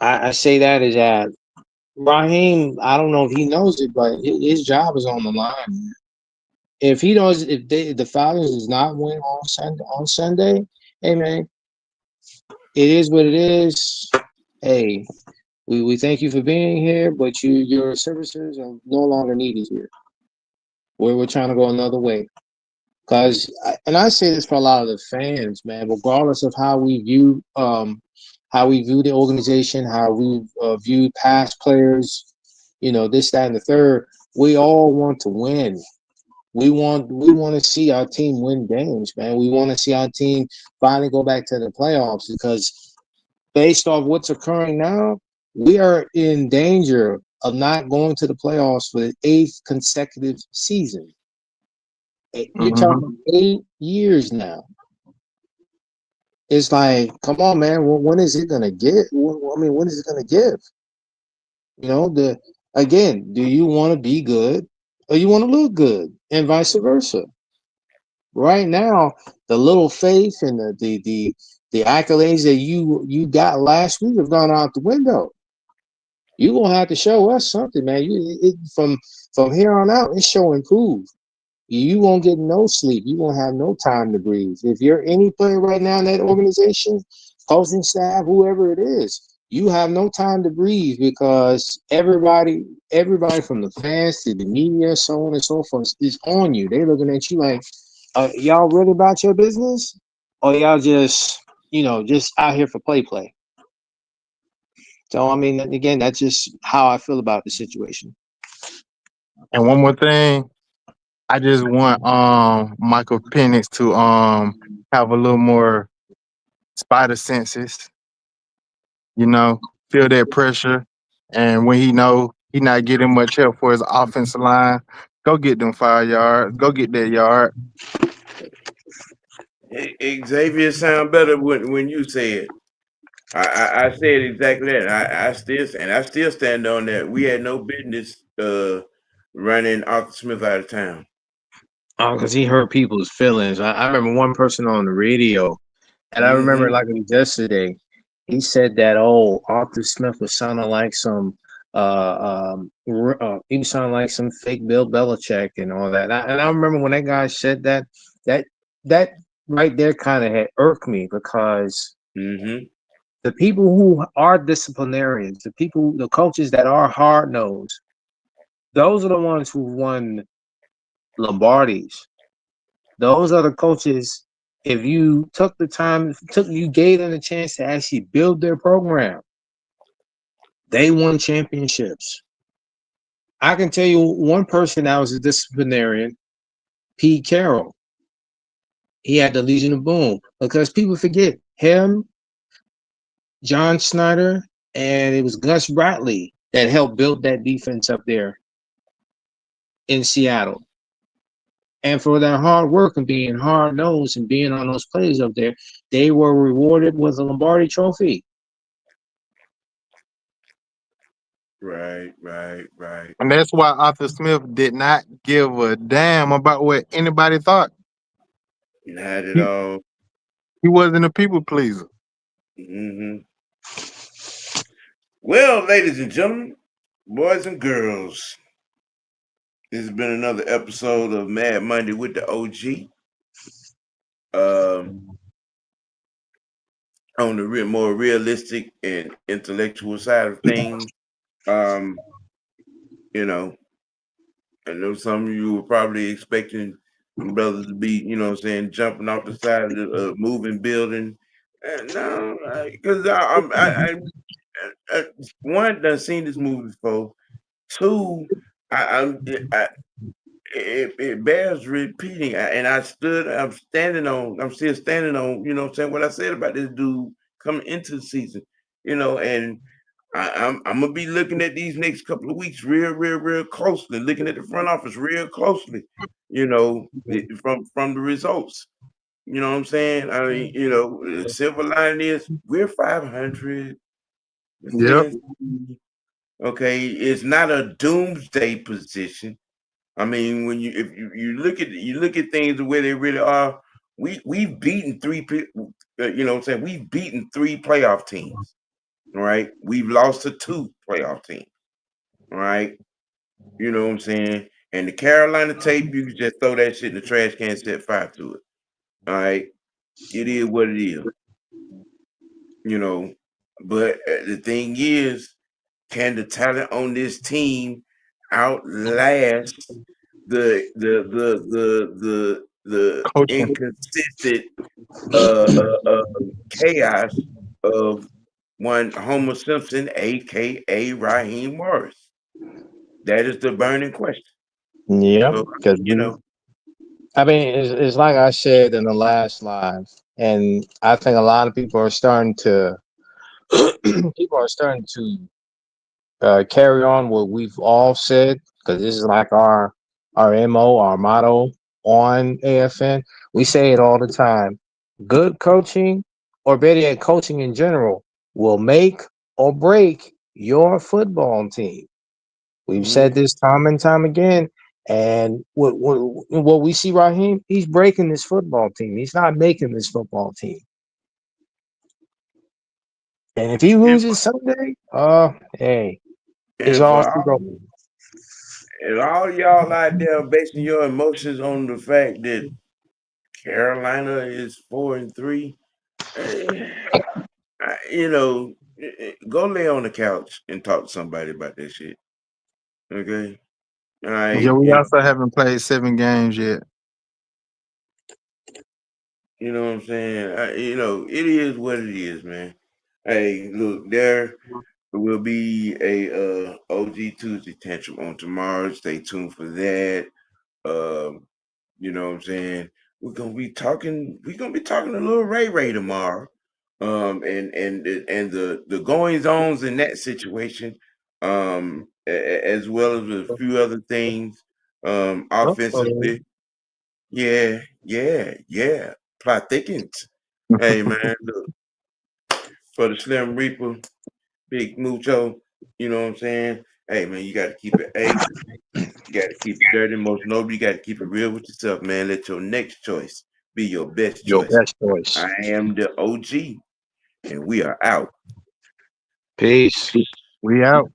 I say that is that Raheem, I don't know if he knows it, but his job is on the line, man. If he knows if the Falcons does not win on Sunday, hey man, it is what it is. Hey, we thank you for being here, but your services are no longer needed here. We're trying to go another way. And I say this for a lot of the fans, man, regardless of how we view the organization, how we view past players, this, that, and the third, we all want to win. We want to see our team win games, man. We want to see our team finally go back to the playoffs because based off what's occurring now, we are in danger of not going to the playoffs for the 8th consecutive season. You're talking 8 years now. It's like, come on, man. When is it gonna get? I mean, when is it gonna give? Again, do you want to be good or you want to look good, and vice versa? Right now, the little faith and the accolades that you got last week have gone out the window. You're gonna have to show us something, man. From here on out, it's show and prove. You won't get no sleep. You won't have no time to breathe. If you're any player right now in that organization, coaching staff, whoever it is, you have no time to breathe because everybody from the fans to the media, so on and so forth, is on you. They're looking at you like, y'all really about your business? Or y'all just out here for play? So, I mean, again, that's just how I feel about the situation. And one more thing, I just want Michael Penix to have a little more spider senses, you know, feel that pressure. And when he know he not getting much help for his offensive line, go get them 5 yards, go get that yard. Xavier sound better when you say it. I said exactly that. I still stand on that. We had no business running Arthur Smith out of town. Oh, because he hurt people's feelings. I remember one person on the radio, and I remember Mm-hmm. like it was yesterday. He said that Arthur Smith was sounding like some he was sounding like some fake Bill Belichick and all that. And I remember when that guy said that that that right there kind of had irked me because Mm-hmm. the people who are disciplinarians, the coaches that are hard nosed, those are the ones who won Lombardis. Those are the coaches. If you took the time, you gave them a chance to actually build their program, they won championships. I can tell you one person that was a disciplinarian, Pete Carroll. He had the Legion of Boom because people forget him, John Snyder, and it was Gus Bradley that helped build that defense up there in Seattle. And for their hard work and being hard nosed and being on those plays up there, they were rewarded with a Lombardi trophy. Right. And that's why Arthur Smith did not give a damn about what anybody thought. Not at He, all. he wasn't a people pleaser. Mm-hmm. Well, ladies and gentlemen, boys and girls, this has been another episode of Mad Monday with the OG. On the more realistic and intellectual side of things, um, you know, I know some of you were probably expecting brothers to be, jumping off the side of the moving building. No, because I one done seen this movie before. Two, I it bears repeating. I'm still standing on, what I said about this dude coming into the season, and I'm gonna be looking at these next couple of weeks real closely, looking at the front office real closely, from the results. You know what I'm saying? I mean, the silver lining is we're 500. We're Yep. 3-3. Okay, it's not a doomsday position. I mean, when you look at things the way they really are, we've beaten we've beaten 3 playoff teams. All right, we've lost to 2 playoff teams. All right, you know what I'm saying. And the Carolina tape, you can just throw that shit in the trash can, set fire to it. All right, it is what it is. But the thing is, can the talent on this team outlast the Coaching. inconsistent chaos of one Homer Simpson, aka Raheem Morris? That is the burning question. Yeah, So because you know, I mean, it's like I said in the last live, and I think a lot of people are starting to carry on what we've all said, because this is like our MO, our motto on AFN. We say it all the time. Good coaching, or better yet, coaching in general, will make or break your football team. We've said this time and time again. And what we see Raheem, he's breaking this football team. He's not making this football team. And if he loses Sunday, hey, it's And all for broken. all y'all out there basing your emotions on the fact that Carolina is 4-3, go lay on the couch and talk to somebody about that shit. Okay, all Yeah, right. we also haven't played 7 games yet. You know what I'm saying? It is what it is, man. Hey, look, there will be a OG Tuesday tantrum on tomorrow. Stay tuned for that. You know what I'm saying? We're gonna be talking a little Ray tomorrow. And the goings ons in that situation, as well as a few other things, offensively. Yeah. Plot thickens. Hey man, look, for the Slim Reaper, Big Mucho, you know what I'm saying? Hey man, you gotta keep it you gotta keep it dirty, most noble, you gotta keep it real with yourself, man. Let your next choice be your best Your choice. best choice. I am the OG, and we are out. Peace. We out.